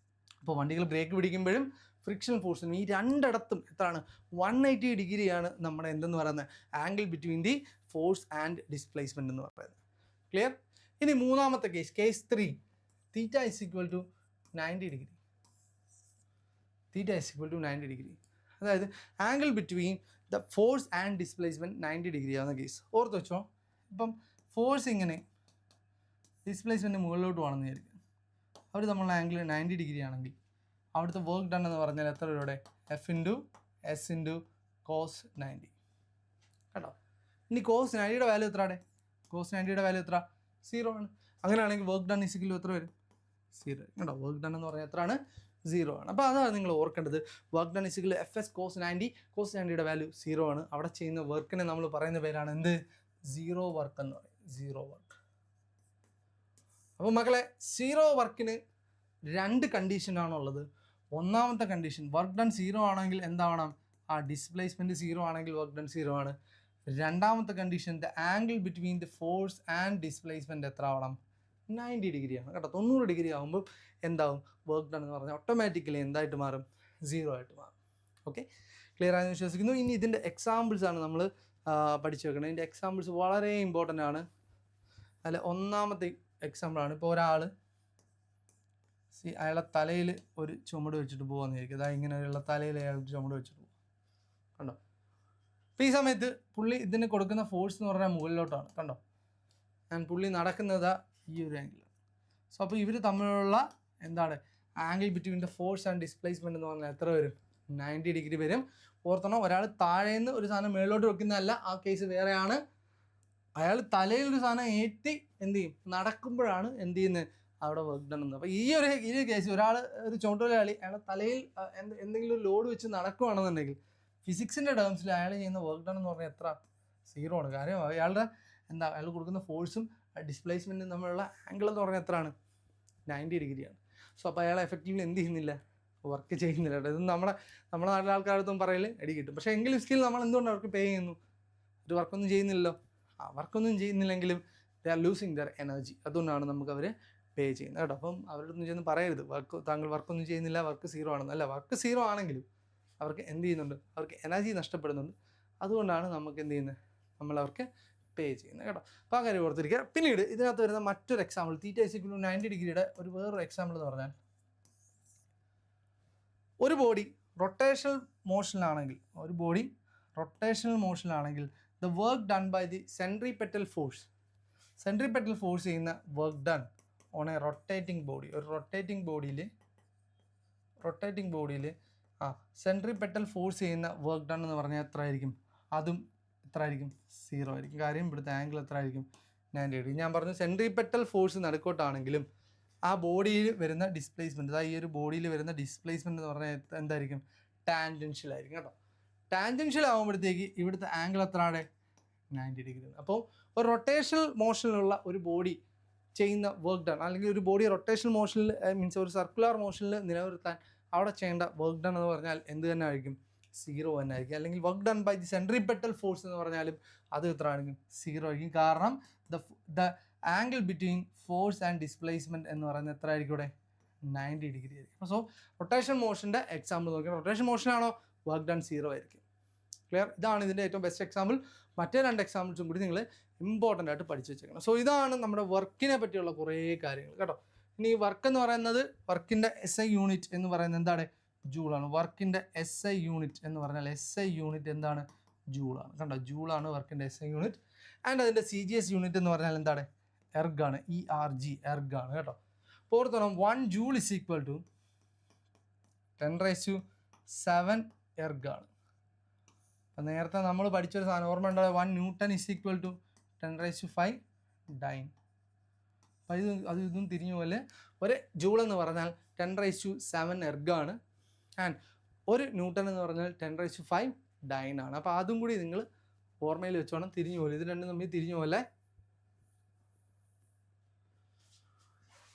അപ്പോൾ വണ്ടികൾ ബ്രേക്ക് പിടിക്കുമ്പോഴും ഫ്രിക്ഷണൽ ഫോഴ്സിനും ഈ രണ്ടിടത്തും എത്രയാണ്, 180 ഡിഗ്രിയാണ് നമ്മുടെ എന്തെന്ന് പറയുന്നത് angle between the force and displacement എന്ന് പറയുന്നത്. ക്ലിയർ? ഇനി മൂന്നാമത്തെ കേസ് 3, θ = 90 ഡിഗ്രി. θ = 90 ഡിഗ്രി, അതായത് angle between the force and displacement 90 degree ആവുന്ന കേസ്. ഓർത്ത് വെച്ചോ, ഇപ്പം ഫോഴ്സ് ഇങ്ങനെ ഡിസ്പ്ലേസ്മെൻറ്റ് മുകളിലോട്ട് വേണമെന്ന് വിചാരിക്കും. അവർ നമ്മളുടെ ആംഗിൾ 90 ഡിഗ്രി ആണെങ്കിൽ അവിടുത്തെ വർക്ക് ഡൺ എന്ന് പറഞ്ഞാൽ എത്ര രൂപയുടെ, F/s × cos 90 കേട്ടോ. ഇനി cos 90യുടെ വാല്യൂ എത്രയാണ്, cos 90യുടെ വാല്യൂ എത്ര, 0 ആണ്. അങ്ങനെയാണെങ്കിൽ വർക്ക് ഡൺ = എത്ര വരും, 0 കേട്ടോ. വർക്ക് ഡൺ എന്ന് പറഞ്ഞാൽ എത്രയാണ്, 0 ആണ്. അപ്പോൾ അതാണ് നിങ്ങൾ ഓർക്കേണ്ടത്. Work done = Fs cos 90. cos 90യുടെ വാല്യൂ 0 ആണ്. അവിടെ ചെയ്യുന്ന വർക്കിനെ നമ്മൾ പറയുന്ന പേരാണ് എന്ത്, 0 വർക്ക് എന്ന് പറയും, 0 വർക്ക്. അപ്പോൾ മക്കളെ, 0 വർക്കിന് 2 കണ്ടീഷനാണുള്ളത്. ഒന്നാമത്തെ കണ്ടീഷൻ, വർക്ക് ഡൺ 0 ആണെങ്കിൽ എന്താവണം, ആ ഡിസ്പ്ലേസ്മെൻറ്റ് 0 ആണെങ്കിൽ വർക്ക് ഡൺ 0 ആണ്. രണ്ടാമത്തെ condition, the angle between the force and displacement എത്ര ആവണം, 90 ഡിഗ്രിയാണ് കേട്ടോ. 90 ഡിഗ്രി ആകുമ്പോൾ എന്താവും, വർക്ക് ഡൺ എന്ന് പറഞ്ഞാൽ ഓട്ടോമാറ്റിക്കലി എന്തായിട്ട് മാറും, 0 ആയിട്ട് മാറും. ഓക്കെ, ക്ലിയർ ആയെന്ന് വിശ്വസിക്കുന്നു. ഇനി ഇതിൻ്റെ എക്സാമ്പിൾസാണ് നമ്മൾ പഠിച്ചു വെക്കുന്നത്. ഇതിൻ്റെ എക്സാമ്പിൾസ് വളരെ ഇമ്പോർട്ടൻ്റ് ആണ്. അതിൽ ഒന്നാമത്തെ എക്സാമ്പിളാണ്, ഇപ്പോൾ ഒരാൾ അയാളെ തലയിൽ ഒരു ചുമട് വെച്ചിട്ട് പോകുന്നതായിരിക്കും. അതായത് ഇങ്ങനെയുള്ള തലയിൽ അയാൾ ചുമട് വെച്ചിട്ട് പോകും കണ്ടോ. അപ്പോൾ ഈ സമയത്ത് പുള്ളി ഇതിന് കൊടുക്കുന്ന ഫോഴ്സ് എന്ന് പറഞ്ഞാൽ മുകളിലോട്ടാണ് കണ്ടോ. പുള്ളി നടക്കുന്നത് ഈ ഒരു ആംഗിളാണ്. സോ അപ്പോൾ ഇവർ തമ്മിലുള്ള എന്താണ് angle between the force and displacement എന്ന് പറഞ്ഞാൽ എത്ര വരും, 90 ഡിഗ്രി വരും. ഓർത്തണം, ഒരാൾ താഴേന്ന് ഒരു സാധനം മേളിലോട്ട് വെക്കുന്നതല്ല, ആ കേസ് വേറെയാണ്. അയാൾ തലയിൽ ഒരു സാധനം ഏറ്റി എന്ത് ചെയ്യും, നടക്കുമ്പോഴാണ് എന്ത് ചെയ്യുന്നത്, അവിടെ വർക്ക് ഡൺ എന്ന്. അപ്പോൾ ഈ ഒരു കേസ്, ഒരാൾ ഒരു ചുമട്ടുതൊഴിലാളി അയാളെ തലയിൽ എന്തെങ്കിലും ഒരു ലോഡ് വെച്ച് നടക്കുകയാണെന്നുണ്ടെങ്കിൽ ഫിസിക്സിൻ്റെ ടേംസിൽ അയാൾ ചെയ്യുന്ന വർക്ക് ഡൺ എന്ന് പറഞ്ഞാൽ എത്ര, 0 ആണ്. കാര്യം അയാളുടെ അയാൾ കൊടുക്കുന്ന ഫോഴ്സും ഡിസ്പ്ലേസ്മെൻറ്റും തമ്മിലുള്ള ആംഗിൾ എന്ന് പറഞ്ഞാൽ എത്രയാണ്, 90 ഡിഗ്രിയാണ്. സോ അപ്പോൾ അയാൾ എഫക്റ്റീവ്ലി എന്ത് ചെയ്യുന്നില്ല, വർക്ക് ചെയ്യുന്നില്ല. ഇത് നമ്മുടെ നാട്ടിലെ ആൾക്കാരടുത്തും പറയൽ അടി കിട്ടും. പക്ഷേ എങ്കിലും സ്കിൽ നമ്മൾ എന്തുകൊണ്ട് അവർക്ക് പേ ചെയ്യുന്നു, ഒരു വർക്കൊന്നും ചെയ്യുന്നില്ലല്ലോ. ആ വർക്കൊന്നും ചെയ്യുന്നില്ലെങ്കിലും they are losing their energy. അതുകൊണ്ടാണ് നമുക്ക് അവർ പേ ചെയ്യുന്നത് കേട്ടോ. അപ്പം അവരോടൊന്നും ചെന്ന് പറയരുത് താങ്കൾ വർക്കൊന്നും ചെയ്യുന്നില്ല, വർക്ക് 0 ആണെന്ന്. അല്ല, വർക്ക് 0 ആണെങ്കിലും അവർക്ക് എന്ത് ചെയ്യുന്നുണ്ട്, അവർക്ക് എനർജി നഷ്ടപ്പെടുന്നുണ്ട്. അതുകൊണ്ടാണ് നമുക്ക് എന്ത് ചെയ്യുന്നത്, നമ്മളവർക്ക് പേ ചെയ്യുന്നത് കേട്ടോ. അപ്പോൾ ആ കാര്യം ഓർത്തിരിക്കുക. പിന്നീട് ഇതിനകത്ത് വരുന്ന മറ്റൊരു എക്സാമ്പിൾ, θ = 90 ഡിഗ്രിയുടെ വേറൊരു എക്സാമ്പിൾ എന്ന് പറഞ്ഞാൽ, ഒരു ബോഡി റൊട്ടേഷണൽ മോഷനിലാണെങ്കിൽ the work done by the centripetal force ചെയ്യുന്ന work done on a rotating body. ഒരു റൊട്ടേറ്റിംഗ് ബോഡിയിൽ സെൻട്രിപെറ്റൽ ഫോഴ്സ് ചെയ്യുന്ന വർക്ക് ഡൺ എന്ന് പറഞ്ഞാൽ എത്ര ആയിരിക്കും, അതും എത്ര ആയിരിക്കും, 0 ആയിരിക്കും. കാര്യം ഇവിടുത്തെ ആംഗിൾ എത്ര ആയിരിക്കും, 90 ഡിഗ്രി. ഞാൻ പറഞ്ഞു, സെൻട്രിപെറ്റൽ ഫോഴ്സ് നടുക്കോട്ടാണെങ്കിലും ആ ബോഡിയിൽ വരുന്ന ഡിസ്പ്ലേസ്മെൻറ്റ്, അതായത് ഈ ഒരു ബോഡിയിൽ വരുന്ന ഡിസ്പ്ലേസ്മെൻറ്റ് എന്ന് പറഞ്ഞാൽ എന്തായിരിക്കും, ടാൻജൻഷ്യൽ ആയിരിക്കും കേട്ടോ. ടാൻജൻഷ്യൽ ആകുമ്പോഴത്തേക്ക് ഇവിടുത്തെ ആംഗിൾ എത്രയാണ്, 90 ഡിഗ്രി. അപ്പോൾ ഒരു റൊട്ടേഷണൽ മോഷനിലുള്ള ഒരു ബോഡി ചെയ്യുന്ന വർക്ക് ഡൺ, അല്ലെങ്കിൽ ഒരു ബോഡി റൊട്ടേഷണൽ മോഷനിൽ മീൻസ് ഒരു സർക്കുലർ മോഷനിൽ നിലനിർത്താൻ അവിടെ ചെയ്യേണ്ട വർക്ക് ഡൺ എന്ന് പറഞ്ഞാൽ എന്ത് തന്നെ ആയിരിക്കും, 0 തന്നെ ആയിരിക്കും. അല്ലെങ്കിൽ work done by the centripetal force എന്ന് പറഞ്ഞാലും അത് എത്ര ആയിരിക്കും, 0 ആയിരിക്കും. കാരണം the angle between force and displacement എന്ന് പറയുന്നത് എത്ര ആയിരിക്കും, ഇവിടെ 90 ഡിഗ്രി ആയിരിക്കും. സോ റൊട്ടേഷൻ മോഷൻ്റെ എക്സാമ്പിൾ നോക്കിയാൽ, റൊട്ടേഷൻ മോഷനാണോ, വർക്ക് ഡൺ 0 ആയിരിക്കും. ക്ലിയർ? ഇതാണ് ഇതിൻ്റെ ഏറ്റവും ബെസ്റ്റ് എക്സാമ്പിൾ. മറ്റേ 2 എക്സാമ്പിൾസും കൂടി നിങ്ങൾ ഇമ്പോർട്ടൻ്റ് ആയിട്ട് പഠിച്ചു വെച്ചേക്കണം. സോ ഇതാണ് നമ്മുടെ വർക്കിനെ പറ്റിയുള്ള കുറേ കാര്യങ്ങൾ കേട്ടോ. ഇനി വർക്ക് എന്ന് പറയുന്നത്, വർക്കിൻ്റെ SI യൂണിറ്റ് എന്ന് പറയുന്നത് എന്താണ്, ജൂളാണ്. വർക്കിൻ്റെ SI യൂണിറ്റ് എന്ന് പറഞ്ഞാൽ SI യൂണിറ്റ് എന്താണ്? ജൂളാണ്. കണ്ടോ, ജൂളാണ് വർക്കിൻ്റെ SI യൂണിറ്റ്. ആൻഡ് അതിൻ്റെ CGS യൂണിറ്റ് എന്ന് പറഞ്ഞാൽ എന്താണ്? എർഗാണ്. ERG, എർഗാണ് കേട്ടോ. ഓർത്തോണം 1 ജൂൾ ഇസ് ഈക്വൽ ടു 10⁻⁷ എർഗാണ്. അപ്പം നേരത്തെ നമ്മൾ പഠിച്ചൊരു സാധനം ഓർമ്മ ഉണ്ടോ? 1 newton is equal to 10⁵ dyne. അപ്പം ഇതും തിരിഞ്ഞു പോലെ. ഒരു ജൂൾ എന്ന് പറഞ്ഞാൽ 10⁻⁷ എർഗാണ്. ആൻഡ് ഒരു ന്യൂട്ടൺ എന്ന് പറഞ്ഞാൽ 10⁵ ഡൈൻ ആണ്. അപ്പോൾ അതും കൂടി നിങ്ങൾ ഓർമ്മയിൽ വെച്ചോണം. തിരിഞ്ഞു പോലെ, ഇത് രണ്ടും തമ്മിൽ തിരിഞ്ഞു പോലെ.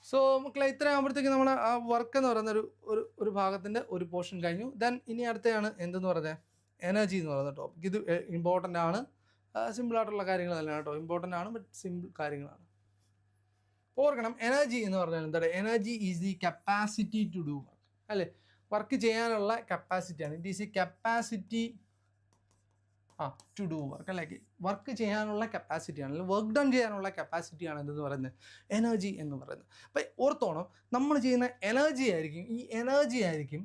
സോ മക്കളെ, ഇത്രയാകുമ്പോഴത്തേക്ക് നമ്മൾ ആ വർക്ക് എന്ന് പറയുന്ന ഒരു ഭാഗത്തിൻ്റെ ഒരു പോർഷൻ കഴിഞ്ഞു. ദെൻ ഇനി അടുത്തയാണ് എന്തെന്ന് പറഞ്ഞാൽ എനർജി എന്ന് പറയുന്ന ടോപ്പിക്. ഇത് ഇമ്പോർട്ടൻ്റ് ആണ്. സിമ്പിളായിട്ടുള്ള കാര്യങ്ങളല്ല കേട്ടോ, ഇമ്പോർട്ടൻ്റ് ആണ്, ബട്ട് സിമ്പിൾ കാര്യങ്ങളാണ്. ഓർക്കണം, എനർജി എന്ന് പറഞ്ഞാൽ എന്താണ്? Energy is the capacity to do work, അല്ലേ? വർക്ക് ചെയ്യാനുള്ള കപ്പാസിറ്റിയാണ്. It is a capacity to do work, അല്ലേ? വർക്ക് ചെയ്യാനുള്ള കപ്പാസിറ്റിയാണ്, അല്ലെങ്കിൽ വർക്ക് ഡൺ ചെയ്യാനുള്ള കപ്പാസിറ്റിയാണ് എന്തെന്ന് പറയുന്നത്? എനർജി എന്ന് പറയുന്നത്. അപ്പം ഓർത്തോണം, നമ്മൾ ചെയ്യുന്ന എനർജി ആയിരിക്കും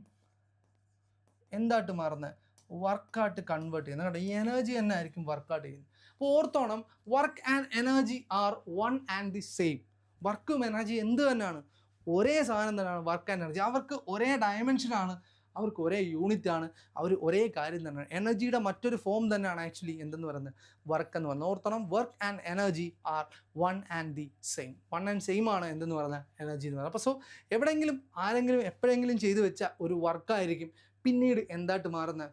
എന്തായിട്ട് മാറുന്നത്? വർക്കായിട്ട് കൺവേർട്ട് ചെയ്യുന്നത് കേട്ടോ. ഈ എനർജി തന്നെ ആയിരിക്കും വർക്കൗട്ട് ചെയ്യുന്നത്. അപ്പോൾ ഓർത്തോണം, work and energy are one and the same. വർക്കും എനർജി എന്ത് തന്നെയാണ്? ഒരേ സാധനം തന്നെയാണ് വർക്ക് ആൻഡ് എനർജി. അവർക്ക് ഒരേ ഡയമെൻഷനാണ്, അവർക്ക് ഒരേ യൂണിറ്റാണ്, അവർ ഒരേ കാര്യം തന്നെയാണ്. എനർജിയുടെ മറ്റൊരു ഫോം തന്നെയാണ് ആക്ച്വലി എന്തെന്ന് പറയുന്നത്? വർക്ക് എന്ന് പറയുന്നത്. ഓർത്തോണം, work and energy are one and the same. One and same ആണ് എന്തെന്ന് പറയുന്നത്? എനർജി എന്ന് പറയുന്നത്. അപ്പോൾ സോ എവിടെയെങ്കിലും ആരെങ്കിലും എപ്പോഴെങ്കിലും ചെയ്തു വെച്ച ഒരു വർക്കായിരിക്കും പിന്നീട് എന്തായിട്ട് മാറുന്നത്?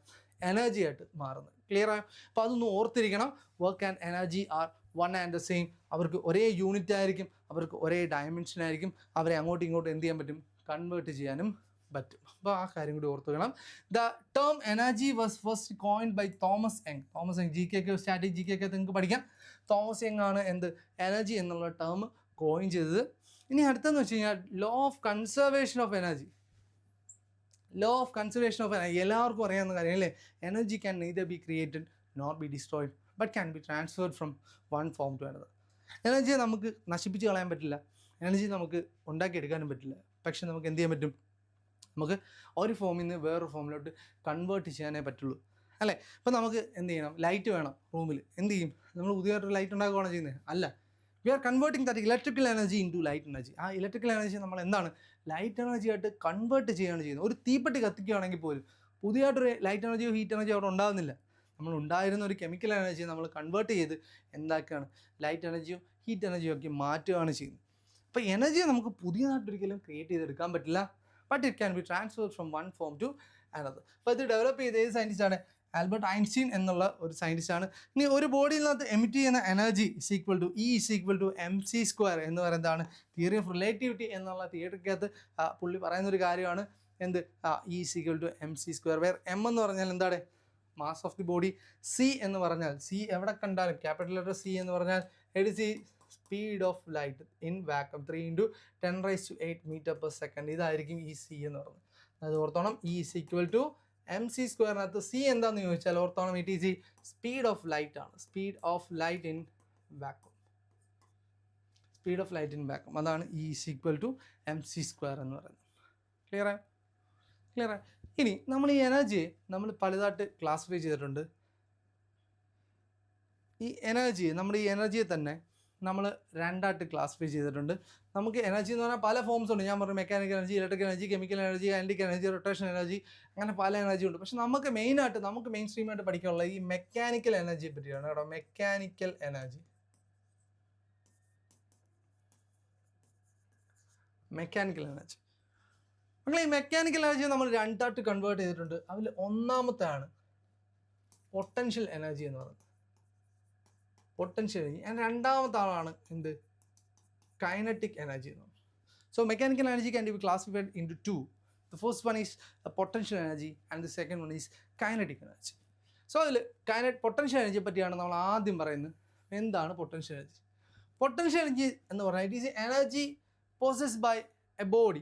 എനർജി ആയിട്ട് മാറുന്നത്. ക്ലിയർ ആയോ? അപ്പോൾ അതൊന്ന് ഓർത്തിരിക്കണം. Work and energy are one and the same. അവർക്ക് ഒരേ യൂണിറ്റ് ആയിരിക്കും, അവർക്ക് ഒരേ ഡയമെൻഷൻ ആയിരിക്കും, അവരെ അങ്ങോട്ടും ഇങ്ങോട്ടും എന്ത് ചെയ്യാൻ പറ്റും? കൺവേർട്ട് ചെയ്യാനും പറ്റും. അപ്പോൾ ആ കാര്യം കൂടി ഓർത്ത് വെക്കണം. The term energy was first coined by Thomas Young. GK static GK നിങ്ങൾക്ക് പഠിക്കാം. തോമസ് യങ് ആണ് എന്ത്? എനർജി എന്നുള്ള ടേം കോയിൻ ചെയ്തത്. ഇനി അടുത്തെന്ന് വെച്ച് കഴിഞ്ഞാൽ law of conservation of energy. Law of conservation of energy എല്ലാവർക്കും അറിയാവുന്ന കാര്യം അല്ലേ? Energy can neither be created nor be destroyed but can be transferred from one form to another. എനർജിയെ നമുക്ക് നശിപ്പിച്ച് കളയാൻ പറ്റില്ല, എനർജി നമുക്ക് ഉണ്ടാക്കിയെടുക്കാനും പറ്റില്ല. പക്ഷെ നമുക്ക് എന്ത് ചെയ്യാൻ പറ്റും? നമുക്ക് ഒരു ഫോമിൽ നിന്ന് വേറൊരു ഫോമിലോട്ട് കൺവേർട്ട് ചെയ്യാനേ പറ്റുള്ളൂ, അല്ലേ? ഇപ്പം നമുക്ക് എന്ത് ചെയ്യണം? ലൈറ്റ് വേണം റൂമിൽ. എന്ത് ചെയ്യും? നമ്മൾ പുതിയതായിട്ടൊരു ലൈറ്റ് ഉണ്ടാക്കുകയാണോ ചെയ്യുന്നത്? അല്ല. We are converting that electrical energy into light energy. ആ ഇലക്ട്രിക്കൽ എനർജി നമ്മൾ എന്താണ്? ലൈറ്റ് എനർജി ആയിട്ട് കൺവേർട്ട് ചെയ്യുകയാണ് ചെയ്യുന്നത്. ഒരു തീപ്പെട്ടി കത്തിക്കുകയാണെങ്കിൽ പോലും പുതിയതായിട്ടൊരു ലൈറ്റ് എനർജിയോ ഹീറ്റ് എനർജിയോ അവിടെ ഉണ്ടാകുന്നില്ല. നമ്മൾ ഉണ്ടായിരുന്ന ഒരു കെമിക്കൽ എനർജി നമ്മൾ കൺവേർട്ട് ചെയ്ത് എന്താക്കുകയാണ്? ലൈറ്റ് എനർജിയോ ഹീറ്റ് എനർജിയോ ഒക്കെ മാറ്റുകയാണ് ചെയ്യുന്നത്. അപ്പോൾ എനർജിയെ നമുക്ക് പുതിയതായിട്ടൊരിക്കലും ക്രിയേറ്റ് ചെയ്തെടുക്കാൻ പറ്റില്ല, but it can be transferred from one form to another. അപ്പോൾ ഇത് ഡെവലപ്പ് ചെയ്ത ഏത് സയൻറ്റിസ്റ്റാണ്? ആൽബർട്ട് ഐൻസ്റ്റീൻ എന്നുള്ള ഒരു സയൻറ്റിസ്റ്റാണ്. ഇനി ഒരു ബോഡിയിനകത്ത് എമിറ്റ് ചെയ്യുന്ന എനർജി E = mc² എന്ന് പറയുന്നതാണ് തിയറി ഓഫ് റിലേറ്റിവിറ്റി എന്നുള്ള തിയറിക്കകത്ത് പുള്ളി പറയുന്നൊരു കാര്യമാണ്. എന്ത്? E = mc², വേർ M എന്ന് പറഞ്ഞാൽ എന്താണ്? Mass of the body. C എന്ന് പറഞ്ഞാൽ, C എവിടെ കണ്ടാലും ക്യാപിറ്റൽ ലെറ്റർ C എന്ന് പറഞ്ഞാൽ it is the speed of light in vacuum 3 × 10⁸ m/s. ഇതായിരിക്കും ഈ C എന്ന് പറയുന്നത്. അത് ഓർത്തോണം. E = mc². C എന്താണെന്ന് ചോദിച്ചാൽ ഓർത്തോണം, it is the speed of light ആണ്. Speed of light in vacuum. Speed of light in vacuum, അതാണ് E = mc² എന്ന് പറയുന്നത്. ക്ലിയറായി? ഇനി നമ്മൾ ഈ എനർജിയെ നമ്മൾ പലതായിട്ട് ക്ലാസിഫൈ ചെയ്തിട്ടുണ്ട്. ഈ എനർജിയെ തന്നെ നമ്മൾ രണ്ടായിട്ട് ക്ലാസിഫൈ ചെയ്തിട്ടുണ്ട്. നമുക്ക് എനർജി എന്ന് പറഞ്ഞാൽ പല ഫോംസ് ഉണ്ട്. ഞാൻ പറഞ്ഞു mechanical energy, electrical energy, chemical energy, kinetic energy, rotation energy, അങ്ങനെ പല എനർജി ഉണ്ട്. പക്ഷെ നമുക്ക് മെയിൻ സ്ട്രീമായിട്ട് പഠിക്കാനുള്ള ഈ മെക്കാനിക്കൽ എനർജിയെ പറ്റിയാണ് കേട്ടോ. മെക്കാനിക്കൽ എനർജി നമ്മൾ ഈ മെക്കാനിക്കൽ എനർജിയെ നമ്മൾ രണ്ടായിട്ട് കൺവേർട്ട് ചെയ്തിട്ടുണ്ട്. അതിൽ ഒന്നാമത്തെയാണ് പൊട്ടൻഷ്യൽ എനർജി എന്ന് പറയുന്നത്. Potential energy. ആൻഡ് രണ്ടാമത്തെ ആളാണ് എന്ത്? കൈനറ്റിക് എനർജി എന്ന് പറയുന്നത്. So mechanical energy can be classified into 2. The first one is potential energy and the second one is kinetic energy. So അതിൽ പൊട്ടൻഷ്യൽ എനർജിയെ പറ്റിയാണ് നമ്മൾ ആദ്യം പറയുന്നത്. എന്താണ് പൊട്ടൻഷ്യൽ എനർജി? പൊട്ടൻഷ്യൽ എനർജി എന്ന് പറഞ്ഞാൽ it is energy possessed by a body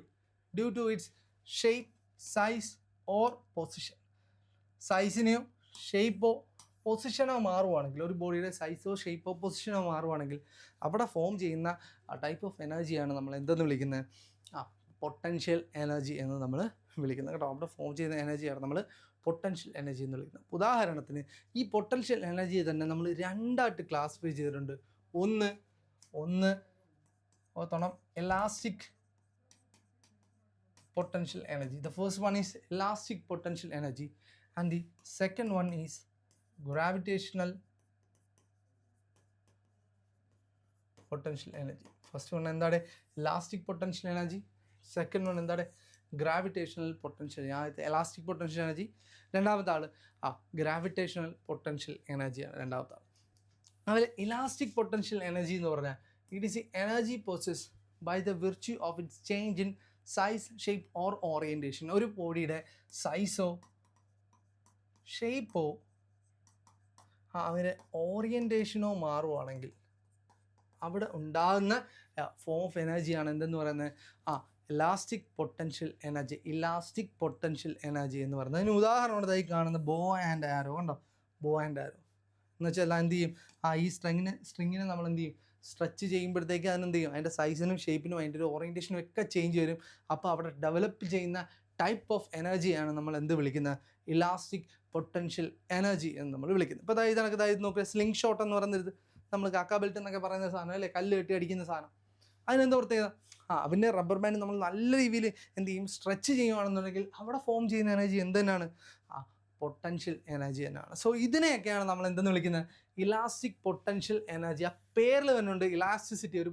due to its shape, size or position. സൈസിനെയോ ഷേപ്പോ പൊസിഷനോ മാറുവാണെങ്കിൽ, ഒരു ബോഡിയുടെ സൈസോ ഷേപ്പോ പൊസിഷനോ മാറുവാണെങ്കിൽ അവിടെ ഫോം ചെയ്യുന്ന ആ ടൈപ്പ് ഓഫ് എനർജിയാണ് നമ്മൾ എന്തെന്ന് വിളിക്കുന്നത്? പൊട്ടൻഷ്യൽ എനർജി എന്ന് നമ്മൾ വിളിക്കുന്നത് കേട്ടോ. അവിടെ ഫോം ചെയ്യുന്ന എനർജിയാണ് നമ്മൾ പൊട്ടൻഷ്യൽ എനർജി എന്ന് വിളിക്കുന്നത്. ഉദാഹരണത്തിന് ഈ പൊട്ടൻഷ്യൽ എനർജിയെ തന്നെ നമ്മൾ രണ്ടായിട്ട് ക്ലാസിഫൈ ചെയ്തിട്ടുണ്ട്. ഒന്ന് ഓർത്തോണം, elastic potential energy. The first one is elastic potential energy and the second one is gravitational potential energy. First one എന്താണ് elastic potential energy, second one എന്താണ് gravitational potential. ആദ്യത്തെ elastic potential energy, രണ്ടാമത്തെ ആൾ gravitational potential energy ആണ് രണ്ടാമത്തെ ആൾ. അതുപോലെ elastic potential energy എന്ന് പറഞ്ഞാൽ it is the energy possessed by the virtue of its change in size, shape or orientation. ഒരു ബോഡിയുടെ സൈസോ ഷേപ്പോ അതിൻ്റെ ഓറിയൻറ്റേഷനോ മാറുവാണെങ്കിൽ അവിടെ ഉണ്ടാകുന്ന ഫോം ഓഫ് എനർജിയാണ് എന്തെന്ന് പറയുന്നത് elastic potential energy. Elastic potential energy എന്ന് പറയുന്നത് അതിന് ഉദാഹരണമാണ് ഈ കാണുന്ന ബോ ആൻഡ് ആരോ. കണ്ടോ, ബോ ആൻഡ് ആരോ എന്ന് വെച്ചാൽ എന്ത് ചെയ്യും, ഈ സ്ട്രിങ്ങിനെ നമ്മൾ എന്ത് ചെയ്യും, സ്ട്രെച്ച് ചെയ്യുമ്പോഴത്തേക്ക് അതിനെന്ത് ചെയ്യും, അതിൻ്റെ സൈസിനും ഷേപ്പിനും അതിൻ്റെ ഒരു ഓറിയൻറ്റേഷനും ഒക്കെ ചേഞ്ച് വരും. അപ്പോൾ അവിടെ ഡെവലപ്പ് ചെയ്യുന്ന ടൈപ്പ് ഓഫ് എനർജിയാണ് നമ്മൾ എന്ത് വിളിക്കുന്നത്, ഇലാസ്റ്റിക് പൊട്ടൻഷ്യൽ എനർജി എന്ന് നമ്മൾ വിളിക്കുന്നത്. ഇപ്പോൾ ഇതായത് നോക്കുക, സ്ലിംഗ് ഷോട്ട് എന്ന് പറയുന്നത് നമ്മൾ കാക്ക ബെൽറ്റ് എന്നൊക്കെ പറയുന്ന സാധനം അല്ലേ, കല്ല് കെട്ടി അടിക്കുന്ന സാധനം. അതിനെന്താ പ്രത്യേകത, അവൻ്റെ റബ്ബർ ബാൻഡ് നമ്മൾ നല്ല രീതിയിൽ എന്ത് ചെയ്യും, സ്ട്രെച്ച് ചെയ്യുകയാണെന്നുണ്ടെങ്കിൽ അവിടെ ഫോം ചെയ്യുന്ന എനർജി എന്ത് തന്നെയാണ്, പൊട്ടൻഷ്യൽ എനർജി തന്നെയാണ്. സോ ഇതിനെയൊക്കെയാണ് നമ്മൾ എന്തെന്ന് വിളിക്കുന്നത്, ഇലാസ്റ്റിക് പൊട്ടൻഷ്യൽ എനർജി. ആ പേരിൽ തന്നെ ഉണ്ട് ഇലാസ്റ്റിസിറ്റി. ഒരു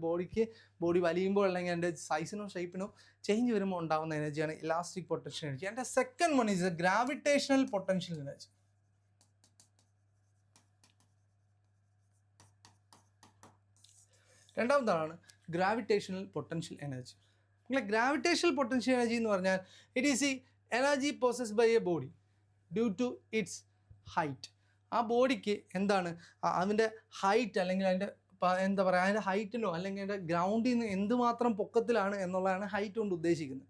ബോഡി വലിയുമ്പോൾ അല്ലെങ്കിൽ അതിൻ്റെ സൈസിനോ ഷേപ്പിനോ ചേഞ്ച് വരുമ്പോൾ ഉണ്ടാകുന്ന എനർജിയാണ് elastic potential energy. And second one is a gravitational potential energy. രണ്ടാമതാണ് gravitational potential energy. Gravitational potential energy എന്ന് പറഞ്ഞാൽ it is the energy possessed by a body due to its height. ആ ബോഡിക്ക് എന്താണ് അതിൻ്റെ ഹൈറ്റ് അല്ലെങ്കിൽ അതിൻ്റെ എന്താ പറയുക, അതിൻ്റെ ഹൈറ്റിനോ അല്ലെങ്കിൽ അതിൻ്റെ ഗ്രൗണ്ടിൽ നിന്ന് എന്തുമാത്രം പൊക്കത്തിലാണ് എന്നുള്ളതാണ് ഹൈറ്റ് കൊണ്ട് ഉദ്ദേശിക്കുന്നത്.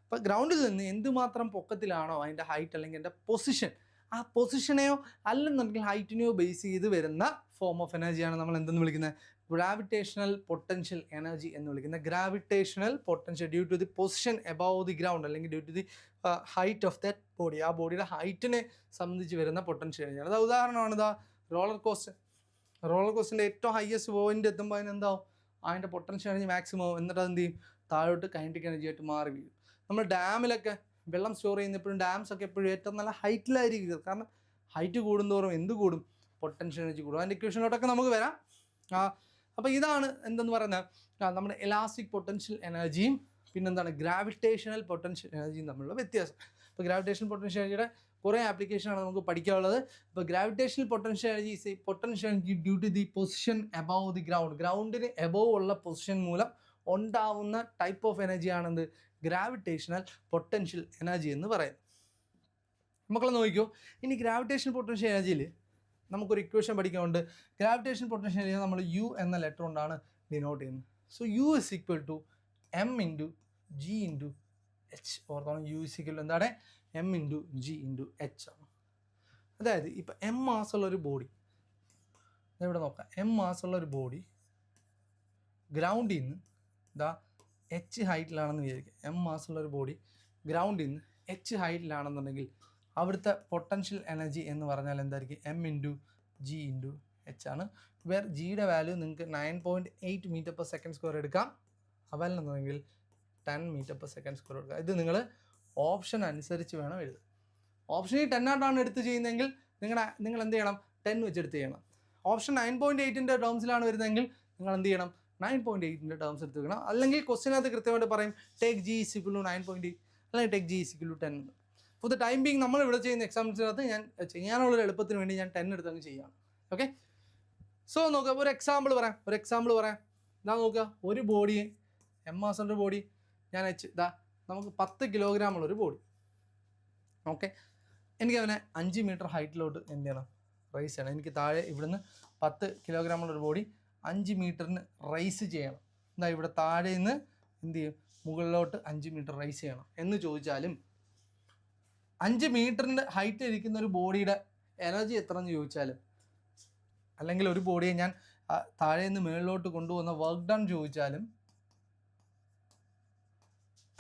അപ്പോൾ ഗ്രൗണ്ടിൽ നിന്ന് എന്തുമാത്രം പൊക്കത്തിലാണോ അതിൻ്റെ ഹൈറ്റ് അല്ലെങ്കിൽ അതിൻ്റെ പൊസിഷൻ, ആ പൊസിഷനെയോ അല്ലെന്നുണ്ടെങ്കിൽ ഹൈറ്റിനെയോ ബേസ് ചെയ്ത് വരുന്ന ഫോം ഓഫ് എനർജിയാണ് നമ്മൾ എന്തെന്ന് വിളിക്കുന്നത്, ഗ്രാവിറ്റേഷണൽ പൊട്ടൻഷ്യൽ എനർജി എന്ന് വിളിക്കുന്നത്. Gravitational potential due to the position above the ground അല്ലെങ്കിൽ due to the height of that body. ആ ബോഡിയുടെ ഹൈറ്റിനെ സംബന്ധിച്ച് വരുന്ന പൊട്ടൻഷ്യൽ എനർജിയാണ്. അത് ഉദാഹരണമാണ് റോളർ കോസ്റ്ററിൻ്റെ ഏറ്റവും ഹയസ്റ്റ് പോയിന്റ് എത്തുമ്പോൾ അതിനെന്താവും, അതിൻ്റെ പൊട്ടൻഷ്യൽ എനർജി മാക്സിമം ആവും. എന്നിട്ട് അതെന്ത് ചെയ്യും, താഴോട്ട് കൈനറ്റിക് എനർജി ആയിട്ട് മാറി വീഴും. നമ്മൾ ഡാമിലൊക്കെ വെള്ളം സ്റ്റോർ ചെയ്യുന്നപ്പോഴും ഡാംസ് ഒക്കെ എപ്പോഴും ഏറ്റവും നല്ല ഹൈറ്റിലായിരിക്കും. കാരണം ഹൈറ്റ് കൂടുന്തോറും എന്ത് കൂടും, പൊട്ടൻഷ്യൽ എനർജി കൂടും. അതിൻ്റെ ഇക്വേഷനിലോട്ടൊക്കെ നമുക്ക് വരാം. അപ്പോൾ ഇതാണ് എന്തെന്ന് പറയുന്നത് നമ്മുടെ ഇലാസ്റ്റിക് പൊട്ടൻഷ്യൽ എനർജിയും പിന്നെന്താണ് ഗ്രാവിറ്റേഷണൽ പൊട്ടൻഷ്യൽ എനർജിയും തമ്മിലുള്ള വ്യത്യാസം. ഇപ്പോൾ ഗ്രാവിറ്റേഷണൽ പൊട്ടൻഷ്യൽ എനർജിയുടെ കുറേ ആപ്ലിക്കേഷനാണ് നമുക്ക് പഠിക്കാനുള്ളത്. ഇപ്പോൾ gravitational potential energy is a potential energy due to the position above the ground. ഗ്രൗണ്ടിന് എബവ് ഉള്ള പൊസിഷൻ മൂലം ഉണ്ടാവുന്ന ടൈപ്പ് ഓഫ് എനർജിയാണെന്ത്, ഗ്രാവിറ്റേഷണൽ പൊട്ടൻഷ്യൽ എനർജി എന്ന് പറയുന്നത്. മക്കളെ നോക്കിക്കോ, ഇനി ഗ്രാവിറ്റേഷണൽ പൊട്ടൻഷ്യൽ എനർജിയിൽ നമുക്കൊരു ഇക്വേഷൻ പഠിക്കാനുണ്ട്. ഗ്രാവിറ്റേഷൻ പൊട്ടൻഷ്യൽ എനർജി നമ്മൾ യു എന്ന ലെറ്റർ കൊണ്ടാണ് ഡിനോട്ട് ചെയ്യുന്നത്. So U is equal to M into G into H. ഓർത്തോളം, യു ഇസ് ഈക്വൽ എന്താണ്, M into G into H ആണ്. അതായത് ഇപ്പം എം മാസമുള്ളൊരു ബോഡി, ഇവിടെ നോക്കാം, എം മാസമുള്ളൊരു ബോഡി ഗ്രൗണ്ടിൽ നിന്ന് എച്ച് ഹൈറ്റിലാണെന്ന് വിചാരിക്കുക. എം മാസമുള്ളൊരു ബോഡി ഗ്രൗണ്ടിൽ നിന്ന് എച്ച് ഹൈറ്റിലാണെന്നുണ്ടെങ്കിൽ അവിടുത്തെ പൊട്ടൻഷ്യൽ എനർജി എന്ന് പറഞ്ഞാൽ എന്തായിരിക്കും, M into G into H ആണ്. വേർ ജിയുടെ വാല്യൂ നിങ്ങൾക്ക് 9.8 മീറ്റർ പെർ സെക്കൻഡ് സ്ക്വയർ എടുക്കാം, അവലെന്നുണ്ടെങ്കിൽ 10 മീറ്റർ പെർ സെക്കൻഡ് സ്ക്വയർ എടുക്കാം. ഇത് നിങ്ങൾ ഓപ്ഷൻ അനുസരിച്ച് വേണം എഴുതാൻ. ഓപ്ഷനിൽ 10 ആയിട്ടാണ് എടുത്ത് ചെയ്യുന്നതെങ്കിൽ നിങ്ങൾ എന്ത് ചെയ്യണം, 10 വെച്ചെടുത്ത് ചെയ്യണം. ഓപ്ഷൻ 9.8ൻ്റെ ടേംസിലാണ് വരുന്നതെങ്കിൽ നിങ്ങൾ എന്ത് ചെയ്യണം, 9.8ൻ്റെ ടേംസ് എടുത്ത് വെക്കണം. അല്ലെങ്കിൽ ക്വസ്റ്റിനകത്ത് കൃത്യമായിട്ട് പറയും take g is equal to 9.8 അല്ലെങ്കിൽ take g is equal to 10. For the time being നമ്മൾ ഇവിടെ ചെയ്യുന്ന എക്സാംസിനകത്ത് ഞാൻ ചെയ്യാനുള്ളൊരു എളുപ്പത്തിന് വേണ്ടി ഞാൻ 10 എടുത്ത് അങ്ങ് ചെയ്യുകയാണ്. ഓക്കെ, സോ നോക്കുക, ഒരു എക്സാമ്പിൾ പറയാം. ഇതാ നോക്കുക, ഒരു ബോഡി എം മാസമുള്ള ബോഡി ഞാൻ നമുക്ക് 10 കിലോഗ്രാം ഉള്ളൊരു ബോഡി. ഓക്കെ, എനിക്ക് അവനെ 5 മീറ്റർ ഹൈറ്റിലോട്ട് എന്ത് ചെയ്യണം, റൈസ് ചെയ്യണം. എനിക്ക് താഴെ ഇവിടുന്ന് 10 കിലോഗ്രാം ഉള്ളൊരു ബോഡി 5 മീറ്ററിന് റൈസ് ചെയ്യണം. ഇവിടെ താഴെ നിന്ന് എന്ത് ചെയ്യും, മുകളിലോട്ട് 5 മീറ്റർ റൈസ് ചെയ്യണം എന്ന് ചോദിച്ചാലും 5 മീറ്ററിൻ്റെ ഹൈറ്റ് ഇരിക്കുന്ന ഒരു ബോഡിയുടെ എനർജി എത്ര എന്ന് ചോദിച്ചാലും, അല്ലെങ്കിൽ ഒരു ബോഡിയെ ഞാൻ താഴെ നിന്ന് മുകളിലോട്ട് കൊണ്ടുപോകുന്ന വർക്ക് ഡൺ ചോദിച്ചാലും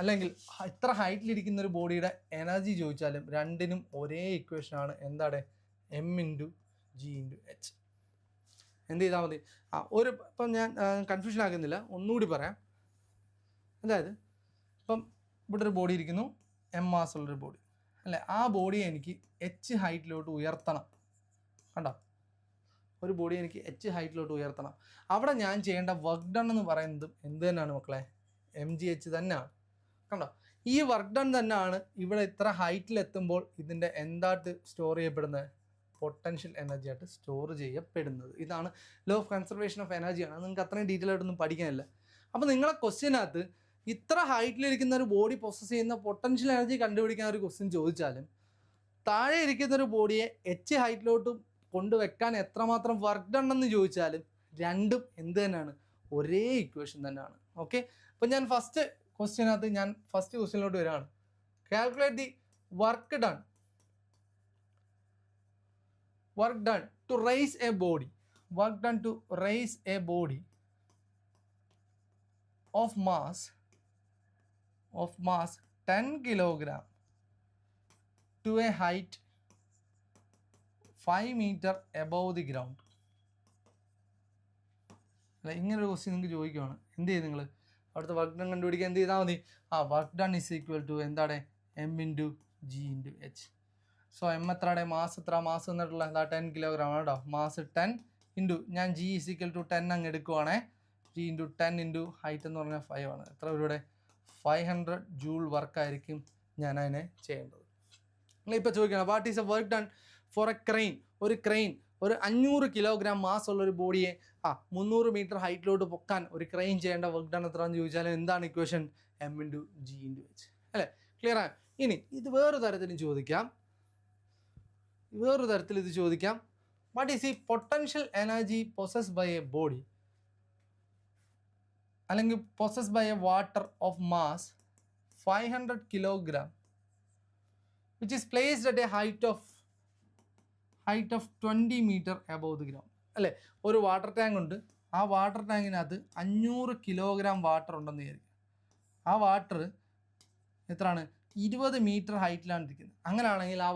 അല്ലെങ്കിൽ ഇത്ര ഹൈറ്റിലിരിക്കുന്ന ഒരു ബോഡിയുടെ എനർജി ചോദിച്ചാലും രണ്ടിനും ഒരേ ഇക്വേഷനാണ്. എന്താണ്? m/g/h. എന്ത് ചെയ്താൽ മതി? ഇപ്പം ഞാൻ കൺഫ്യൂഷൻ ആക്കുന്നില്ല, ഒന്നുകൂടി പറയാം. അതായത് ഇപ്പം ഇവിടെ ഒരു ബോഡി ഇരിക്കുന്നു, എം മാസ് ഉള്ളൊരു ബോഡി അല്ലേ. ആ ബോഡിയെ എനിക്ക് എച്ച് ഹൈറ്റിലോട്ട് ഉയർത്തണം. കണ്ടോ? ഒരു ബോഡി എനിക്ക് എച്ച് ഹൈറ്റിലോട്ട് ഉയർത്തണം. അവിടെ ഞാൻ ചെയ്യേണ്ട വർക്ക് ഡൺ എന്ന് പറയുന്നത് എന്ത് തന്നെയാണ് മക്കളെ? mgh തന്നെയാണ്. കണ്ടോ? ഈ വർക്ക് ഡൺ തന്നെയാണ് ഇവിടെ ഇത്ര ഹൈറ്റിലെത്തുമ്പോൾ ഇതിൻ്റെ എന്തായിട്ട് സ്റ്റോർ ചെയ്യപ്പെടുന്നത്? പൊട്ടൻഷ്യൽ എനർജി ആയിട്ട് സ്റ്റോർ ചെയ്യപ്പെടുന്നത്. ഇതാണ് ലോ ഓഫ് കൺസർവേഷൻ ഓഫ് എനർജിയാണ്. അത് നിങ്ങൾക്ക് അത്രയും ഡീറ്റെയിൽ ആയിട്ടൊന്നും പഠിക്കാനില്ല. അപ്പോൾ നിങ്ങളെ ക്വസ്റ്റ്യനകത്ത് ഇത്ര ഹൈറ്റിലിരിക്കുന്ന ഒരു ബോഡി പൊസസ് ചെയ്യുന്ന പൊട്ടൻഷ്യൽ എനർജി കണ്ടുപിടിക്കാൻ ഒരു ക്വസ്റ്റ്യൻ ചോദിച്ചാലും താഴെ ഇരിക്കുന്ന ഒരു ബോഡിയെ എച്ച് ഹൈറ്റിലോട്ട് കൊണ്ടുവെക്കാൻ എത്രമാത്രം വർക്ക് ഡൺ എന്ന് ചോദിച്ചാലും രണ്ടും എന്ത് തന്നെയാണ്? ഒരേ ഇക്വേഷൻ തന്നെയാണ്. ഓക്കെ, അപ്പം ഞാൻ ഫസ്റ്റ് ക്വസ്റ്റ്യനിലോട്ട് വരികയാണ്. Calculate the work done to raise a body. Work done to raise a body of mass 10 kilogram to a height 5 meter above the ground. അല്ല, ഇങ്ങനൊരു ക്വസ്റ്റ്യൻ നിങ്ങൾക്ക് ചോദിക്കുകയാണ്. എന്ത് ചെയ്യും നിങ്ങൾ? അവിടുത്തെ വർക്ക് ഡൺ കണ്ടുപിടിക്കാൻ എന്ത് ചെയ്താൽ മതി? Work done is equal to എന്താണ്? m/g/h. സോ എം എത്രയുടെ? മാസ് എത്ര? മാസ് എന്നിട്ടുള്ള 10 കിലോഗ്രാം ആണ് കേട്ടോ. മാസ് 10 ഇൻറ്റു ഞാൻ g ഈസ് ഈക്വൽ ടു 10 അങ്ങ് എടുക്കുവാണേ. g ഇൻറ്റു 10 ഇൻറ്റു ഹൈറ്റ് എന്ന് പറഞ്ഞാൽ 5 ആണ്. എത്ര ഇവിടെ? 500 ജൂൾ വർക്കായിരിക്കും ഞാൻ അതിനെ ചെയ്യേണ്ടത്. നിങ്ങളിപ്പോൾ ചോദിക്കണം, what is a work done for A crane? ഒരു ക്രെയിൻ ഒരു 500 കിലോഗ്രാം മാസ് ഉള്ള ഒരു ബോഡിയെ 300 മീറ്റർ ഹൈറ്റിലോട്ട് പൊക്കാൻ ഒരു ക്രെയിൻ ചെയ്യേണ്ട വർക്ക് ഡൺ എത്രയാണെന്ന് ചോദിച്ചാൽ എന്താണ് ഇക്വേഷൻ? m/g/h അല്ലേ? ക്ലിയർ ആണ്? ഇനി ഇത് വേറൊരു തരത്തിൽ ചോദിക്കാം. What is the potential energy possessed by a body അല്ലെങ്കിൽ possessed by a water of mass 500 kilogram which is placed at a height of 20 meter above the ground. അല്ലേ, ഒരു വാട്ടർ ടാങ്ക് ഉണ്ട്. ആ വാട്ടർ ടാങ്കിനകത്ത് 500 കിലോഗ്രാം വാട്ടർ ഉണ്ടെന്ന് വിചാരിക്കും. ആ water എത്രയാണ്? 20 metre ഹൈറ്റിലാണ് ഇരിക്കുന്നത്. അങ്ങനെയാണെങ്കിൽ ആ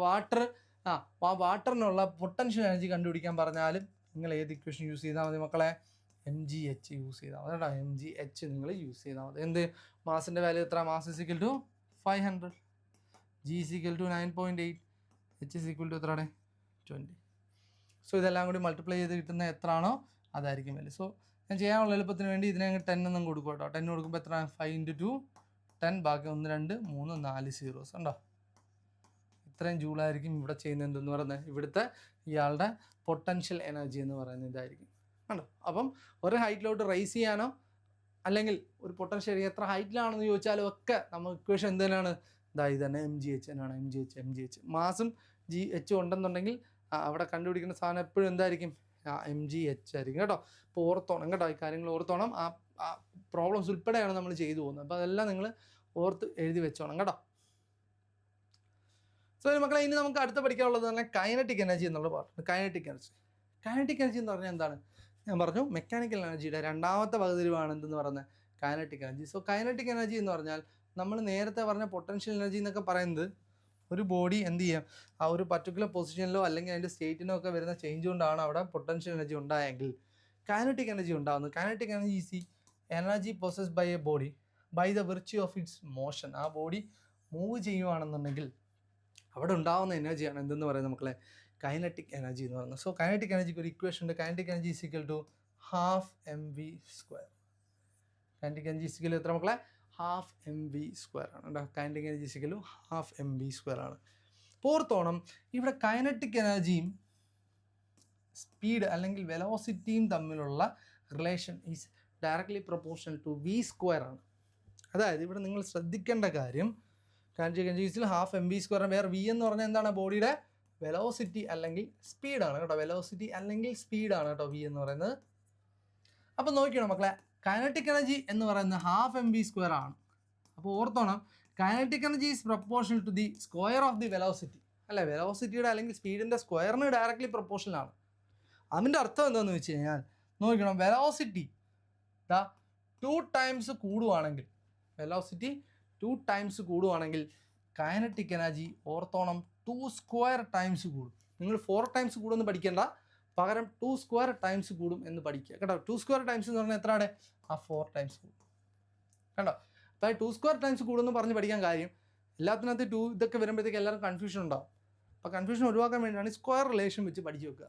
വാട്ടറിനുള്ള പൊട്ടൻഷ്യൽ എനർജി കണ്ടുപിടിക്കാൻ പറഞ്ഞാലും നിങ്ങൾ ഏത് ഇക്വേഷൻ യൂസ് ചെയ്താൽ മതി മക്കളെ? mgh യൂസ് ചെയ്താൽ മതി കേട്ടോ. mgh നിങ്ങൾ യൂസ് ചെയ്താൽ മതി. എന്ത്? മാസിൻ്റെ വാല്യൂ എത്ര? Mass is equal to 500, g is equal to 9.8, h is equal to എത്രയാണ്? 20. സോ ഇതെല്ലാം കൂടി മൾട്ടിപ്ലൈ ചെയ്ത് കിട്ടുന്ന എത്രയാണോ അതായിരിക്കും വാല്യൂ. സോ ഞാൻ ചെയ്യാനുള്ള എളുപ്പത്തിന് വേണ്ടി ഇതിനെ 10 എന്നും കൊടുക്കും കേട്ടോ. 10 കൊടുക്കുമ്പോൾ എത്ര? 5 ഇൻറ്റു 2 10, ബാക്കി 1 2 3 4 സീറോസ് ഉണ്ടോ? ഇത്രയും ജൂളായിരിക്കും ഇവിടെ ചെയ്യുന്നത്. എന്തെന്ന് പറയുന്നത്? ഇവിടുത്തെ ഇയാളുടെ പൊട്ടൻഷ്യൽ എനർജി എന്ന് പറയുന്നത് ഇതായിരിക്കും. കണ്ടോ? അപ്പം ഒരു ഹൈറ്റിലോട്ട് റൈസ് ചെയ്യാനോ അല്ലെങ്കിൽ ഒരു പൊട്ടൻഷ്യൽ എത്ര ഹൈറ്റിലാണെന്ന് ചോദിച്ചാലും ഒക്കെ നമുക്ക് ഇക്വേഷൻ എന്ത് തന്നെയാണ്? ഇത് തന്നെ mgh തന്നെയാണ്. mgh മാസും gh ഉണ്ടെന്നുണ്ടെങ്കിൽ അവിടെ കണ്ടുപിടിക്കുന്ന സാധനം എപ്പോഴും എന്തായിരിക്കും? mgh ആയിരിക്കും കേട്ടോ. അപ്പോൾ ഓർത്തോണം കേട്ടോ, ഈ കാര്യങ്ങൾ ഓർത്തോണം. ആ പ്രോബ്ലംസ് ഉൾപ്പെടെയാണ് നമ്മൾ ചെയ്തു പോകുന്നത്. അപ്പോൾ അതെല്ലാം നിങ്ങൾ ഓർത്ത് എഴുതി വെച്ചോണം കേട്ടോ. സോ മക്കളെ, ഇനി നമുക്ക് അടുത്ത് പഠിക്കാനുള്ളത് തന്നെ കൈനറ്റിക് എനർജി എന്നുള്ള പാർട്ടുണ്ട്. കൈനറ്റിക് എനർജി എന്ന് പറഞ്ഞാൽ എന്താണ്? ഞാൻ പറഞ്ഞു മെക്കാനിക്കൽ എനർജിയുടെ രണ്ടാമത്തെ വകതിരിവാണ് എന്തെന്ന് പറയുന്നത്? Kinetic energy. So kinetic energy എന്ന് പറഞ്ഞാൽ നമ്മൾ നേരത്തെ പറഞ്ഞ പൊട്ടൻഷ്യൽ എനർജി എന്നൊക്കെ പറയുന്നത് ഒരു ബോഡി എന്ത് ചെയ്യാം, ആ ഒരു പർട്ടിക്കുലർ പൊസിഷനിലോ അല്ലെങ്കിൽ അതിൻ്റെ സ്റ്റേറ്റിനോ ഒക്കെ വരുന്ന ചേഞ്ച് കൊണ്ടാണ് അവിടെ പൊട്ടൻഷ്യൽ എനർജി ഉണ്ടായെങ്കിൽ കൈനറ്റിക് എനർജി ഉണ്ടാകുന്നത്. Kinetic energy is the energy possessed by a body by the virtue of its motion. ആ ബോഡി മൂവ് ചെയ്യുവാണെന്നുണ്ടെങ്കിൽ അവിടെ ഉണ്ടാകുന്ന എനർജിയാണ് എന്തെന്ന് പറയുന്നത് മക്കളെ? കൈനറ്റിക് എനർജി എന്ന് പറയുന്നത്. സോ കൈനറ്റിക് എനർജിക്ക് ഒരു ഇക്വേഷൻ ഉണ്ട്. Kinetic energy is equal to ½ mv². Kinetic energy is equal to എത്ര മക്കളെ? ½ mv² ആണ് കേട്ടോ. Kinetic energy is equal to ½ mv² ആണ്. ഓർത്തോണം, ഇവിടെ കൈനറ്റിക് എനർജിയും സ്പീഡ് അല്ലെങ്കിൽ വെലോസിറ്റിയും തമ്മിലുള്ള relation is directly proportional to v² ആണ്. അതായത് ഇവിടെ നിങ്ങൾ ശ്രദ്ധിക്കേണ്ട കാര്യം, കൈനറ്റിക് എനർജി ഈസ് ½ mv². വേറെ v എന്ന് പറഞ്ഞാൽ എന്താണ്? ബോഡിയുടെ വെലോസിറ്റി അല്ലെങ്കിൽ സ്പീഡാണ് കേട്ടോ. വെലോസിറ്റി അല്ലെങ്കിൽ സ്പീഡാണ് കേട്ടോ v എന്ന് പറയുന്നത്. അപ്പോൾ നോക്കിക്കണം മക്കളെ, കൈനറ്റിക് എനർജി എന്ന് പറയുന്നത് ½ mv² ആണ്. അപ്പോൾ ഓർത്തോണം, kinetic energy is proportional to the square of the velocity അല്ലേ? വെലോസിറ്റിയുടെ അല്ലെങ്കിൽ സ്പീഡിൻ്റെ സ്ക്വയറിന് ഡയറക്ട്ലി പ്രൊപ്പോർഷണൽ ആണ്. അതിൻ്റെ അർത്ഥം എന്താണെന്ന് വെച്ച് കഴിഞ്ഞാൽ നോക്കണം, വെലോസിറ്റി 2 ടൈംസ് കൂടുവാണെങ്കിൽ, വെലോസിറ്റി 2 ടൈംസ് കൂടുവാണെങ്കിൽ കൈനറ്റിക് എനർജി ഓർത്തോണം 2 സ്ക്വയർ ടൈംസ് കൂടും. നിങ്ങൾ 4 ടൈംസ് കൂടുമെന്ന് പഠിക്കേണ്ട, പകരം 2 സ്ക്വയർ ടൈംസ് കൂടും എന്ന് പഠിക്കുക കേട്ടോ. 2 സ്ക്വയർ ടൈംസ് എന്ന് പറഞ്ഞാൽ എത്രയാണ്? 4 ടൈംസ് കൂടും കേട്ടോ. അപ്പോൾ 2 സ്ക്വയർ ടൈംസ് കൂടുമെന്ന് പറഞ്ഞ് പഠിക്കാൻ കാര്യം എല്ലാത്തിനകത്ത് 2 ഇതൊക്കെ വരുമ്പോഴത്തേക്ക് എല്ലാവർക്കും കൺഫ്യൂഷൻ ഉണ്ടാവും. അപ്പോൾ കൺഫ്യൂഷൻ ഒഴിവാക്കാൻ വേണ്ടിയാണ് സ്ക്വയർ റിലേഷൻ വെച്ച് പഠിച്ചു വെക്കുക.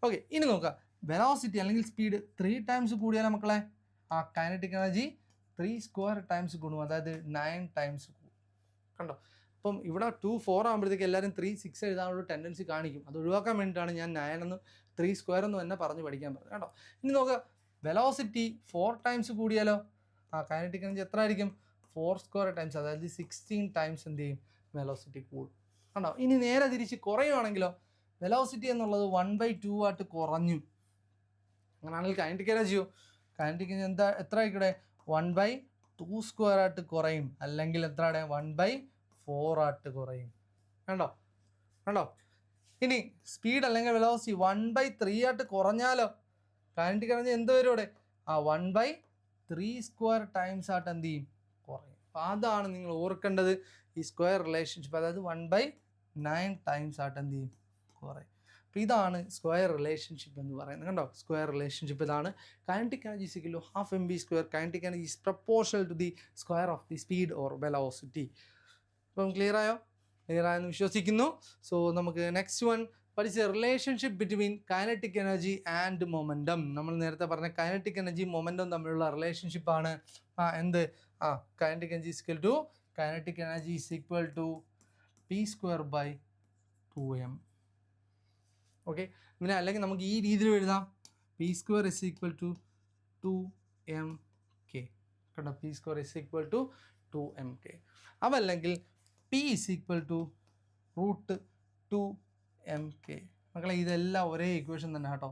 ഓക്കെ, ഇനി നോക്കുക. വെലോസിറ്റി അല്ലെങ്കിൽ സ്പീഡ് 3 ടൈംസ് കൂടിയാൽ മക്കളെ കൈനറ്റിക് എനർജി 3 സ്ക്വയർ ടൈംസ് കൂടും, അതായത് 9 ടൈംസ് കൂടും കണ്ടോ. അപ്പം ഇവിടെ 2 4 ആകുമ്പോഴത്തേക്ക് എല്ലാവരും 3 6 എഴുതാനുള്ള ടെൻഡൻസി കാണിക്കും. അത് ഒഴിവാക്കാൻ വേണ്ടിയിട്ടാണ് ഞാൻ 9 എന്ന് 3 സ്ക്വയർ എന്ന് തന്നെ പറഞ്ഞ് പഠിക്കാൻ പറഞ്ഞത് കേട്ടോ. ഇനി നോക്കുക, വെലോസിറ്റി 4 ടൈംസ് കൂടിയാലോ കൈനറ്റിക് എനർജി എത്ര ആയിരിക്കും? 4 സ്ക്വയർ ടൈംസ്, അതായത് 16 ടൈംസ് എന്ത് ചെയ്യും? വെലോസിറ്റി കൂടും കണ്ടോ. ഇനി നേരെ തിരിച്ച് കുറയുവാണെങ്കിലോ, വെലോസിറ്റി എന്നുള്ളത് 1/2 ആയിട്ട് കുറഞ്ഞു. അങ്ങനെയാണെങ്കിൽ കൈനറ്റിക് എനർജിയോ, കൈനറ്റിക് എനർജി എത്ര ആയിക്കൂടെ? 1/2 സ്ക്വയർ ആയിട്ട് കുറയും, അല്ലെങ്കിൽ എത്രയുടെ 1/4 ആയിട്ട് കുറയും കണ്ടോ കണ്ടോ. ഇനി സ്പീഡ് അല്ലെങ്കിൽ വെലോസിറ്റി 1/3 ആയിട്ട് കുറഞ്ഞാലോ കൈനറ്റിക് എനർജി എന്ത് വരും ഇവിടെ? 1/3 സ്ക്വയർ ടൈംസ് ആയിട്ട് എന്ത് ചെയ്യും? കുറയും. അപ്പോൾ അതാണ് നിങ്ങൾ ഓർക്കേണ്ടത്, ഈ സ്ക്വയർ റിലേഷൻഷിപ്പ്, അതായത് 1/9 ടൈംസ് ആയിട്ട് എന്ത് ചെയ്യും? കുറയും. അപ്പോൾ ഇതാണ് സ്ക്വയർ റിലേഷൻഷിപ്പ് എന്ന് പറയുന്നത് കണ്ടോ. സ്ക്വയർ റിലേഷൻഷിപ്പ് ഇതാണ്. Kinetic energy is equal to half mv². Kinetic energy is proportional to the square of the speed or velocity. അപ്പം ക്ലിയർ ആയോ? ക്ലിയർ ആയെന്ന് വിശ്വസിക്കുന്നു. സോ നമുക്ക് നെക്സ്റ്റ് വൺ പഠിച്ച relationship between kinetic energy and momentum. നമ്മൾ നേരത്തെ പറഞ്ഞ കൈനറ്റിക് എനർജി മൊമെൻറ്റം തമ്മിലുള്ള റിലേഷൻഷിപ്പാണ് എന്ത്? Kinetic energy is equal to kinetic energy is equal to p²/2m. Okay, പിന്നെ അല്ലെങ്കിൽ നമുക്ക് ഈ രീതിയിൽ എഴുതാം, p² is equal to 2mk കേട്ടോ. p² is equal to 2mk. അതല്ലെങ്കിൽ p is equal to √2mk. മക്കളെ ഇതെല്ലാം ഒരേ ഇക്വേഷൻ തന്നെ കേട്ടോ.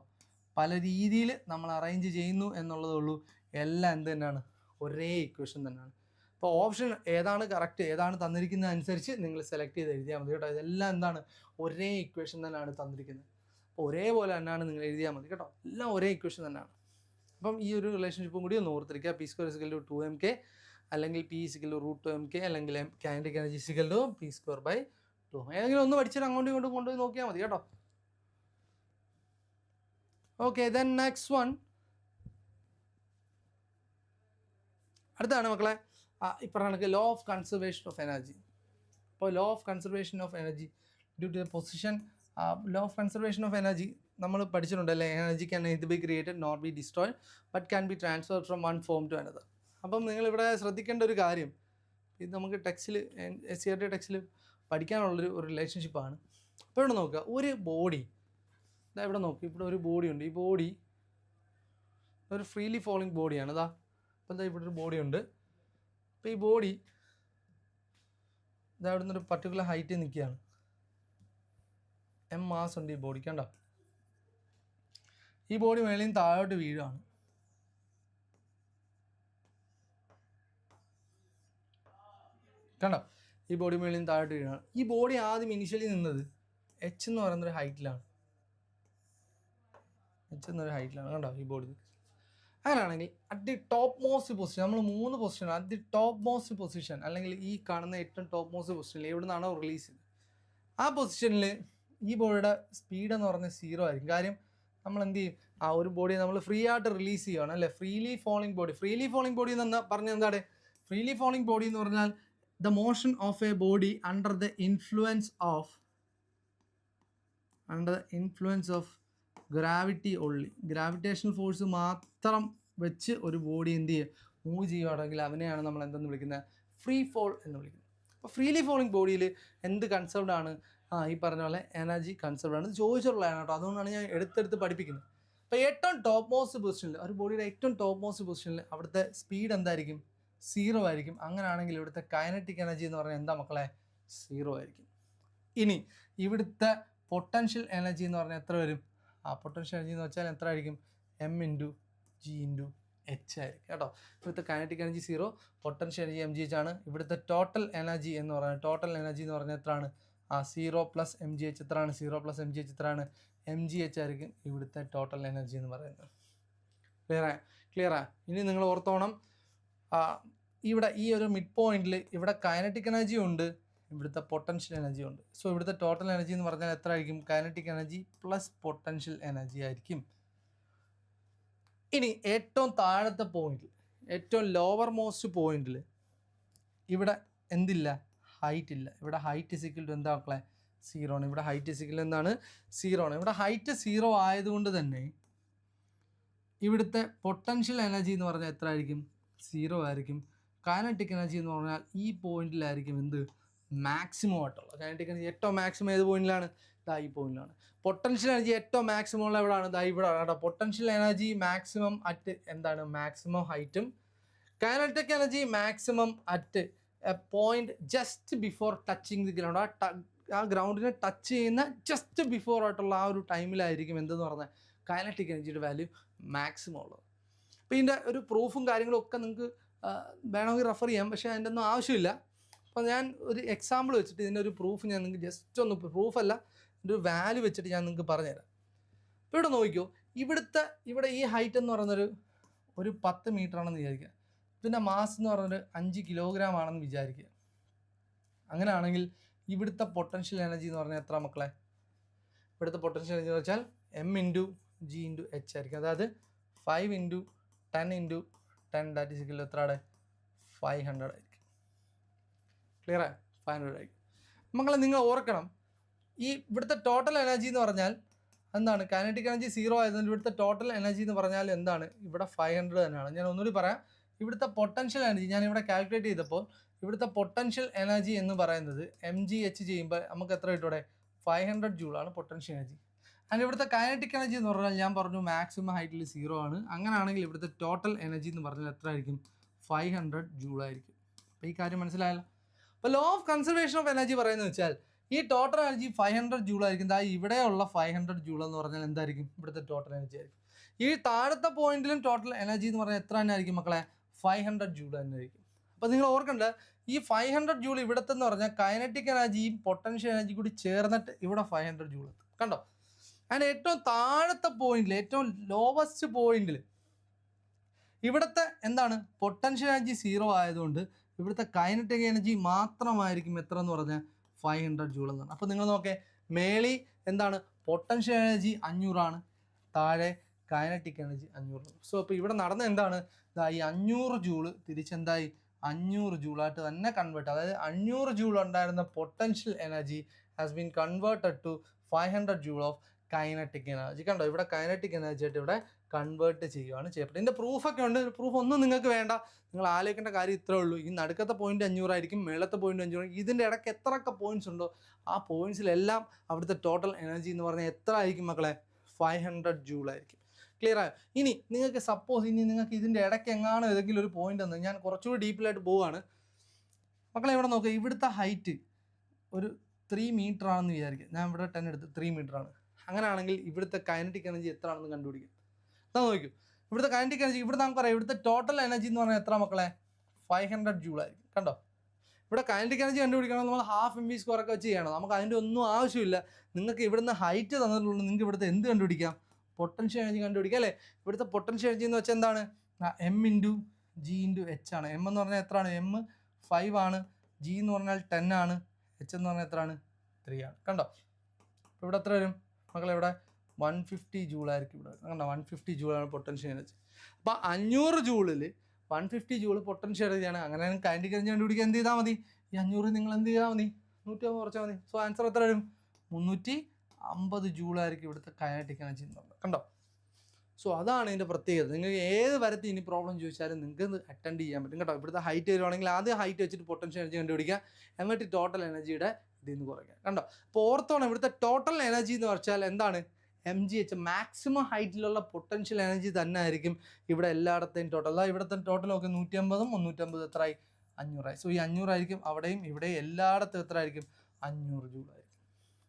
പല രീതിയിൽ നമ്മൾ അറേഞ്ച് ചെയ്യുന്നു എന്നുള്ളതേ ഉള്ളൂ. എല്ലാം എന്ത് തന്നെയാണ്? ഒരേ ഇക്വേഷൻ തന്നെയാണ്. അപ്പോൾ ഓപ്ഷൻ ഏതാണ് കറക്റ്റ്, ഏതാണ് തന്നിരിക്കുന്നത് അനുസരിച്ച് നിങ്ങൾ സെലക്ട് ചെയ്ത് എഴുതിയാൽ മതി കേട്ടോ. ഇതെല്ലാം എന്താണ്? ഒരേ ഇക്വേഷൻ തന്നെയാണ് തന്നിരിക്കുന്നത്. അപ്പോൾ ഒരേപോലെ തന്നെയാണ് നിങ്ങൾ എഴുതിയാൽ മതി കേട്ടോ. എല്ലാം ഒരേ ഇക്വേഷൻ തന്നെയാണ്. അപ്പം ഈ ഒരു റിലേഷൻഷിപ്പും കൂടി ഒന്ന് ഓർത്തിരിക്കുക. p² is equal to 2mk, അല്ലെങ്കിൽ p is equal to √2mk, അല്ലെങ്കിൽ kinetic energy is equal to p²/2. ഏതെങ്കിലും ഒന്ന് പഠിച്ചിട്ട് അങ്ങോട്ടും ഇങ്ങോട്ടും കൊണ്ടുപോയി നോക്കിയാൽ മതി കേട്ടോ. Okay, then next one. അടുത്താണ് മക്കളെ ഈ പറഞ്ഞ law of conservation of energy. അപ്പോൾ law of conservation of energy due to position. Law of conservation of energy നമ്മൾ പഠിച്ചിട്ടുണ്ടല്ലേ. Energy can neither be created nor be destroyed but can be transferred from one form to another. അപ്പം നിങ്ങളിവിടെ ശ്രദ്ധിക്കേണ്ട ഒരു കാര്യം, ഇത് നമുക്ക് ടെക്സ്റ്റിൽ SCERT ടെക്സ്റ്റിൽ പഠിക്കാനുള്ളൊരു റിലേഷൻഷിപ്പാണ്. അപ്പോൾ ഇവിടെ നോക്കുക, ഒരു ബോഡി ഇതാ ഇവിടെ നോക്കുക, ഇവിടെ ഒരു ബോഡി ഉണ്ട്. ഈ ബോഡി ഒരു ഫ്രീലി ഫോളിങ് ബോഡിയാണ്. ഇതാ അപ്പോൾ എന്താ ഇവിടെ ഒരു ബോഡി ഉണ്ട്. അപ്പോൾ ഈ ബോഡി ഇതാ ഇവിടെ നിന്നൊരു പർട്ടിക്കുലർ ഹൈറ്റിൽ നിൽക്കുകയാണ്. m മാസ് ഉണ്ട് ഈ ബോഡിക്ക് കണ്ടോ. ഈ ബോഡി മേളിൽ നിന്ന് താഴോട്ട് വീഴുകയാണ്. കണ്ടോ, ഈ ബോഡി മേളിൽ നിന്ന് താഴോട്ട് വീഴുകയാണ്. ഈ ബോഡി ആദ്യം ഇനിഷ്യലി നിന്നത് h എന്ന് പറയുന്നൊരു ഹൈറ്റിലാണ്. കണ്ടോ ഈ ബോഡി. അങ്ങനെയാണെങ്കിൽ at the top most position, നമ്മൾ 3 position, at the top most position അല്ലെങ്കിൽ ഈ കാണുന്ന ഏറ്റവും ടോപ്പ് മോസ്റ്റ് പൊസിഷനിൽ എവിടെ നിന്നാണോ റിലീസ് ചെയ്തത് ആ പൊസിഷനിൽ ഈ ബോഡിയുടെ സ്പീഡ് എന്ന് പറഞ്ഞാൽ 0 ആയിരിക്കും. കാര്യം നമ്മൾ എന്ത് ചെയ്യും, ആ ഒരു ബോഡി നമ്മൾ ഫ്രീ ആയിട്ട് റിലീസ് ചെയ്യുകയാണ് അല്ലേ. Freely falling body. Freely falling body എന്ന് പറഞ്ഞാൽ എന്താണ്? ഫ്രീലി ഫോളിങ് ബോഡി എന്ന് പറഞ്ഞാൽ the motion of A body under the influence of gravity only. Gravitational force മാത്രം വെച്ച് ഒരു ബോഡി എന്ത് ചെയ്യുക, മൂവ് ചെയ്യുകയാണെങ്കിൽ അവനെയാണ് നമ്മൾ എന്തെന്ന് വിളിക്കുന്നത്? ഫ്രീ ഫോൾ എന്ന് വിളിക്കുന്നത്. അപ്പോൾ ഫ്രീലി ഫോളിങ് ബോഡിയിൽ എന്ത് കൺസേർവ്ഡ് ആണ്? ഈ പറഞ്ഞ പോലെ എനർജി കൺസേർവ്ഡ് ആണ്. ഇത് ചോദിച്ചിട്ടുള്ളതാണ് കേട്ടോ, അതുകൊണ്ടാണ് ഞാൻ എടുത്തെടുത്ത് പഠിപ്പിക്കുന്നത്. അപ്പോൾ ഏറ്റവും ടോപ്പ് മോസ്റ്റ് പൊസിഷനിൽ, ഒരു ബോഡിയുടെ ഏറ്റവും ടോപ്പ് മോസ്റ്റ് പൊസിഷനിൽ അവിടുത്തെ സ്പീഡ് എന്തായിരിക്കും? 0 ആയിരിക്കും. അങ്ങനെയാണെങ്കിൽ ഇവിടുത്തെ കൈനറ്റിക് എനർജി എന്ന് പറഞ്ഞാൽ എന്താ മക്കളെ? 0 ആയിരിക്കും. ഇനി ഇവിടുത്തെ പൊട്ടൻഷ്യൽ എനർജി എന്ന് പറഞ്ഞാൽ എത്ര വരും? പൊട്ടൻഷ്യൽ എനർജി എന്ന് വെച്ചാൽ എത്ര ആയിരിക്കും? m × g × h ആയിരിക്കും കേട്ടോ. ഇവിടുത്തെ kinetic energy 0, potential energy mgh ആണ്. ഇവിടുത്തെ ടോട്ടൽ എനർജി എന്ന് പറഞ്ഞാൽ എത്രയാണ്? 0 + mgh എത്രയാണ്? 0 + mgh എത്രയാണ്? mgh ആയിരിക്കും ഇവിടുത്തെ ടോട്ടൽ എനർജി എന്ന് പറയുന്നത്. ക്ലിയറാ? ഇനി നിങ്ങൾ ഓർത്തോണം, ഇവിടെ ഈ ഒരു മിഡ് പോയിന്റിൽ ഇവിടെ കൈനറ്റിക് എനർജി ഉണ്ട്, ഇവിടുത്തെ പൊട്ടൻഷ്യൽ എനർജി ഉണ്ട്. സോ ഇവിടുത്തെ ടോട്ടൽ എനർജി എന്ന് പറഞ്ഞാൽ എത്ര ആയിരിക്കും? Kinetic energy plus potential energy ആയിരിക്കും. ഇനി ഏറ്റവും താഴത്തെ പോയിന്റിൽ, ഏറ്റവും ലോവർ മോസ്റ്റ് പോയിന്റിൽ ഇവിടെ എന്തില്ല? ഹൈറ്റ് ഇല്ല. ഇവിടെ ഹൈറ്റ് ഇസിക്കൽ ടു എന്താ മക്കളെ? 0 ആണ്. ഇവിടെ ഹൈറ്റ് ഇസിക്കൽ എന്താണ്? 0 ആണ്. ഇവിടെ ഹൈറ്റ് 0 ആയതുകൊണ്ട് തന്നെ ഇവിടുത്തെ പൊട്ടൻഷ്യൽ എനർജി എന്ന് പറഞ്ഞാൽ എത്ര ആയിരിക്കും? 0 ആയിരിക്കും. കൈനറ്റിക് എനർജി എന്ന് പറഞ്ഞാൽ ഈ പോയിന്റിലായിരിക്കും എന്ത്? മാക്സിമം ആയിട്ടുള്ളത്. കൈനറ്റിക് എനർജി ഏറ്റവും മാക്സിമം ഏത് പോയിന്റിലാണ്? ഈ പോയിന്റിലാണ്. പൊട്ടൻഷ്യൽ എനർജി ഏറ്റവും മാക്സിമം ഉള്ള എവിടെയാണ്? ഇവിടെ കേട്ടോ. പൊട്ടൻഷ്യൽ എനർജി മാക്സിമം അറ്റ് എന്താണ്? മാക്സിമം ഹൈറ്റും kinetic energy maximum at A point just before touching the ground. ആ ഗ്രൗണ്ടിനെ ടച്ച് ചെയ്യുന്ന ജസ്റ്റ് ബിഫോർ ആയിട്ടുള്ള ആ ഒരു ടൈമിലായിരിക്കും എന്തെന്ന് പറഞ്ഞാൽ കൈനറ്റിക് എനർജിയുടെ വാല്യൂ മാക്സിമം ഉള്ളത്. അപ്പോൾ ഇതിൻ്റെ ഒരു പ്രൂഫും കാര്യങ്ങളും ഒക്കെ നിങ്ങൾക്ക് വേണമെങ്കിൽ റെഫർ ചെയ്യാം, പക്ഷേ അതിൻ്റെ ഒന്നും ആവശ്യമില്ല. അപ്പോൾ ഞാൻ ഒരു എക്സാമ്പിൾ വെച്ചിട്ട് ഇതിൻ്റെ ഒരു പ്രൂഫ് ഞാൻ നിങ്ങൾക്ക് ജസ്റ്റ് ഒന്ന്, പ്രൂഫല്ല, ഇതിൻ്റെ ഒരു വാല്യൂ വെച്ചിട്ട് ഞാൻ നിങ്ങൾക്ക് പറഞ്ഞുതരാം. ഇപ്പോൾ ഇവിടെ നോക്കിക്കോ, ഇവിടെ ഈ ഹൈറ്റ് എന്ന് പറയുന്നൊരു 10 മീറ്റർ ആണെന്ന് വിചാരിക്കുക. ഇതിൻ്റെ മാസ് എന്ന് പറയുന്നത് 5 കിലോഗ്രാം ആണെന്ന് വിചാരിക്കുക. അങ്ങനെയാണെങ്കിൽ ഇവിടുത്തെ പൊട്ടൻഷ്യൽ എനർജി എന്ന് പറഞ്ഞാൽ എത്ര മക്കളെ? ഇവിടുത്തെ പൊട്ടൻഷ്യൽ എനർജി എന്ന് വെച്ചാൽ m×g×h ആയിരിക്കും. അതായത് 5×10×10 ദാറ്റ് ഈസ് ഈക്വൽ എത്രയാണ്? 500 ആയിരിക്കും. ക്ലിയർ ആയി? 500 ആയിരിക്കും. മക്കളെ നിങ്ങൾ ഓർക്കണം, ഈ ഇവിടുത്തെ ടോട്ടൽ എനർജി എന്ന് പറഞ്ഞാൽ എന്താണ്? കൈനറ്റിക് എനർജി 0 ആയതുകൊണ്ട് ഇവിടുത്തെ ടോട്ടൽ എനർജി എന്ന് പറഞ്ഞാൽ എന്താണ്? ഇവിടെ 500 തന്നെയാണ്. ഞാൻ ഒന്നുകൂടി പറയാം. ഇവിടുത്തെ പൊട്ടൻഷ്യൽ എനർജി ഞാൻ ഇവിടെ കാൽക്കുലേറ്റ് ചെയ്തപ്പോൾ ഇവിടുത്തെ പൊട്ടൻഷ്യൽ എനർജി എന്ന് പറയുന്നത് mgh ചെയ്യുമ്പോൾ നമുക്ക് എത്ര കിട്ടും? 500 ജൂളാണ് പൊട്ടൻഷ്യൽ എനർജി. ആൻഡ് ഇവിടുത്തെ കൈനറ്റിക് എനർജി എന്ന് പറഞ്ഞാൽ ഞാൻ പറഞ്ഞു മാക്സിമം ഹൈറ്റിൽ 0 ആണ്. അങ്ങനെയാണെങ്കിൽ ഇവിടുത്തെ ടോട്ടൽ എനർജി എന്ന് പറഞ്ഞാൽ എത്ര ആയിരിക്കും? 500 ജൂളായിരിക്കും. അപ്പോൾ ഈ കാര്യം മനസ്സിലായല്ലോ. അപ്പോൾ law of conservation of energy പറയുന്നത് വെച്ചാൽ ഈ ടോട്ടൽ എനർജി 500 ജൂൾ ആയിരിക്കും. ഇവിടെയുള്ള 500 ജൂൾ എന്ന് പറഞ്ഞാൽ എന്തായിരിക്കും? ഇവിടുത്തെ ടോട്ടൽ എനർജി ആയിരിക്കും. ഈ താഴത്തെ പോയിന്റിലും ടോട്ടൽ എനർജി എന്ന് പറഞ്ഞാൽ എത്ര തന്നെ ആയിരിക്കും മക്കളെ? 500 ജൂൾ തന്നെ ആയിരിക്കും. അപ്പോൾ നിങ്ങൾ ഓർക്കേണ്ട, ഈ 500 ജൂൾ ഇവിടുത്തെ എന്ന് പറഞ്ഞാൽ കൈനറ്റിക് എനർജിയും പൊട്ടൻഷ്യൽ എനർജി കൂടി ചേർന്നിട്ട് ഇവിടെ 500 ജൂൾ എത്തും. കണ്ടോ? അതിന് ഏറ്റവും താഴത്തെ പോയിന്റിൽ, ഏറ്റവും ലോവസ്റ്റ് പോയിന്റിൽ ഇവിടുത്തെ എന്താണ്? പൊട്ടൻഷ്യൽ എനർജി 0 ആയതുകൊണ്ട് ഇവിടുത്തെ കൈനറ്റിക് എനർജി മാത്രമായിരിക്കും എത്ര എന്ന് പറഞ്ഞാൽ 500 ജൂൾ എന്നാണ്. അപ്പോൾ നിങ്ങൾ നോക്കേ, മേളി എന്താണ്? പൊട്ടൻഷ്യൽ എനർജി 500 ആണ്, താഴെ കൈനറ്റിക് എനർജി 500. സോ അപ്പോൾ ഇവിടെ നടന്ന എന്താണ്? ഈ 500 ജൂള് തിരിച്ചെന്തായി? 500 ജൂളായിട്ട് തന്നെ കൺവേർട്ട്. അതായത് 500 ജൂൾ ഉണ്ടായിരുന്ന potential energy has been converted to 500 joule of kinetic energy. കണ്ടോ? ഇവിടെ കൈനറ്റിക് എനർജി ആയിട്ട് ഇവിടെ കൺവേർട്ട് ചെയ്യുകയാണ് ചെയ്യപ്പെട്ടത്. ഇതിൻ്റെ പ്രൂഫൊക്കെ ഉണ്ട്. പ്രൂഫ് ഒന്നും നിങ്ങൾക്ക് വേണ്ട. നിങ്ങൾ ആലോചിക്കേണ്ട കാര്യം ഇത്രേ ഉള്ളൂ. ഈ നടുക്കത്തെ പോയിന്റ് 500 ആയിരിക്കും, മേളത്തെ പോയിന്റ് 500. ഇതിൻ്റെ ഇടയ്ക്ക് എത്രയൊക്കെ പോയിന്റ്സ് ഉണ്ടോ ആ പോയിന്റ്സിലെല്ലാം അവിടുത്തെ ടോട്ടൽ എനർജി എന്ന് പറഞ്ഞാൽ എത്ര ആയിരിക്കും മക്കളെ? 500 ജൂൾ ആയിരിക്കും. ക്ലിയർ ആയോ? ഇനി നിങ്ങൾക്ക് സപ്പോസ് നിങ്ങൾക്ക് ഇതിൻ്റെ ഇടയ്ക്ക് എങ്ങാനും ഏതെങ്കിലും ഒരു പോയിന്റ് എന്ന്, ഞാൻ കുറച്ചുകൂടി ഡീപ്പിലായിട്ട് പോവുകയാണ് മക്കളെ. ഇവിടെ നോക്കുക, ഇവിടുത്തെ ഹൈറ്റ് ഒരു 3 മീറ്റർ ആണെന്ന് വിചാരിക്കുക. ഞാൻ ഇവിടെ 10 എടുത്ത് 3 മീറ്റർ ആണ്. അങ്ങനെയാണെങ്കിൽ ഇവിടുത്തെ കൈനറ്റിക് എനർജി എത്ര ആണെന്ന് കണ്ടുപിടിക്കാം. അതാ നോക്കൂ, ഇവിടുത്തെ കൈനറ്റിക് എനർജി ഇവിടെ നമുക്ക് പറയാം. ഇവിടുത്തെ ടോട്ടൽ എനർജി എന്ന് പറഞ്ഞാൽ എത്ര മക്കളെ? 500 ജൂൾ ആയിരിക്കും. കണ്ടോ? ഇവിടെ കൈനറ്റിക് എനർജി കണ്ടുപിടിക്കണം നമ്മൾ ½ mv² ഒക്കെ വെച്ച് ചെയ്യണം. നമുക്ക് അതിൻ്റെ ഒന്നും ആവശ്യമില്ല. നിങ്ങൾക്ക് ഇവിടുന്ന് ഹൈറ്റ് തന്നിട്ടുള്ളൂ, നിങ്ങൾക്ക് ഇവിടുത്തെ എന്ത് കണ്ടുപിടിക്കാം? പൊട്ടൻഷ്യൽ എനർജി കണ്ടുപിടിക്കാം അല്ലേ? ഇവിടുത്തെ പൊട്ടൻഷ്യൽ എനർജി എന്ന് വെച്ചാൽ എന്താണ്? m×g×h ആണ്. m എന്ന് പറഞ്ഞാൽ എത്രയാണ്? m 5 ആണ്. g എന്ന് പറഞ്ഞാൽ 10 ആണ്. h എന്ന് പറഞ്ഞാൽ എത്രയാണ്? 3 ആണ്. കണ്ടോ? ഇവിടെ എത്ര വരും മക്കളെ? ഇവിടെ 150 ജൂളായിരിക്കും. ഇവിടെ കണ്ടോ? 150 ജൂളാണ് പൊട്ടൻഷ്യൽ എനർജി. അപ്പോൾ 500 ജൂളിൽ 150 ജൂൾ പൊട്ടൻഷ്യൽ എനർജിയാണ്. അങ്ങനെ കൈനറ്റിക് എനർജി കണ്ടുപിടിക്കാൻ എന്ത് ചെയ്താൽ മതി? ഈ 500 നിങ്ങൾ എന്ത് ചെയ്താൽ മതി? 150 കുറച്ചാൽ മതി. സോ ആൻസർ എത്ര വരും? 350 ജൂളായിരിക്കും ഇവിടുത്തെ കൈനറ്റിക് എനർജി എന്ന് പറഞ്ഞത്. കണ്ടോ? സോ അതാണ് ഇതിൻ്റെ പ്രത്യേകത. നിങ്ങൾക്ക് ഏത് തരത്തിൽ ഇനി പ്രോബ്ലം ചോദിച്ചാലും നിങ്ങൾക്ക് അറ്റൻഡ് ചെയ്യാൻ പറ്റും കേട്ടോ. ഇവിടുത്തെ ഹൈറ്റ് വരുവാണെങ്കിൽ ആദ്യം ഹൈറ്റ് വെച്ചിട്ട് പൊട്ടൻഷ്യൽ എനർജി കണ്ടുപിടിക്കുക, എന്നിട്ട് ടോട്ടൽ എനർജിയുടെ ഇതിൽ നിന്ന് കുറയ്ക്കുക. കണ്ടോ? അപ്പോൾ ഓർത്തോണം, ഇവിടുത്തെ ടോട്ടൽ എനർജി എന്ന് വെച്ചാൽ എന്താണ്? mgh, മാക്സിമം ഹൈറ്റിലുള്ള പൊട്ടൻഷ്യൽ എനർജി തന്നെ ആയിരിക്കും ഇവിടെ എല്ലായിടത്തെയും ടോട്ടൽ. അതായത് ഇവിടുത്തെ ടോട്ടൽ നോക്കി 150 350 എത്രയായി? 500 ആയി. സോ ഈ 500 ആയിരിക്കും അവിടെയും ഇവിടെയും എല്ലായിടത്തും എത്ര ആയിരിക്കും? 500 ജൂൾ ആയിരിക്കും.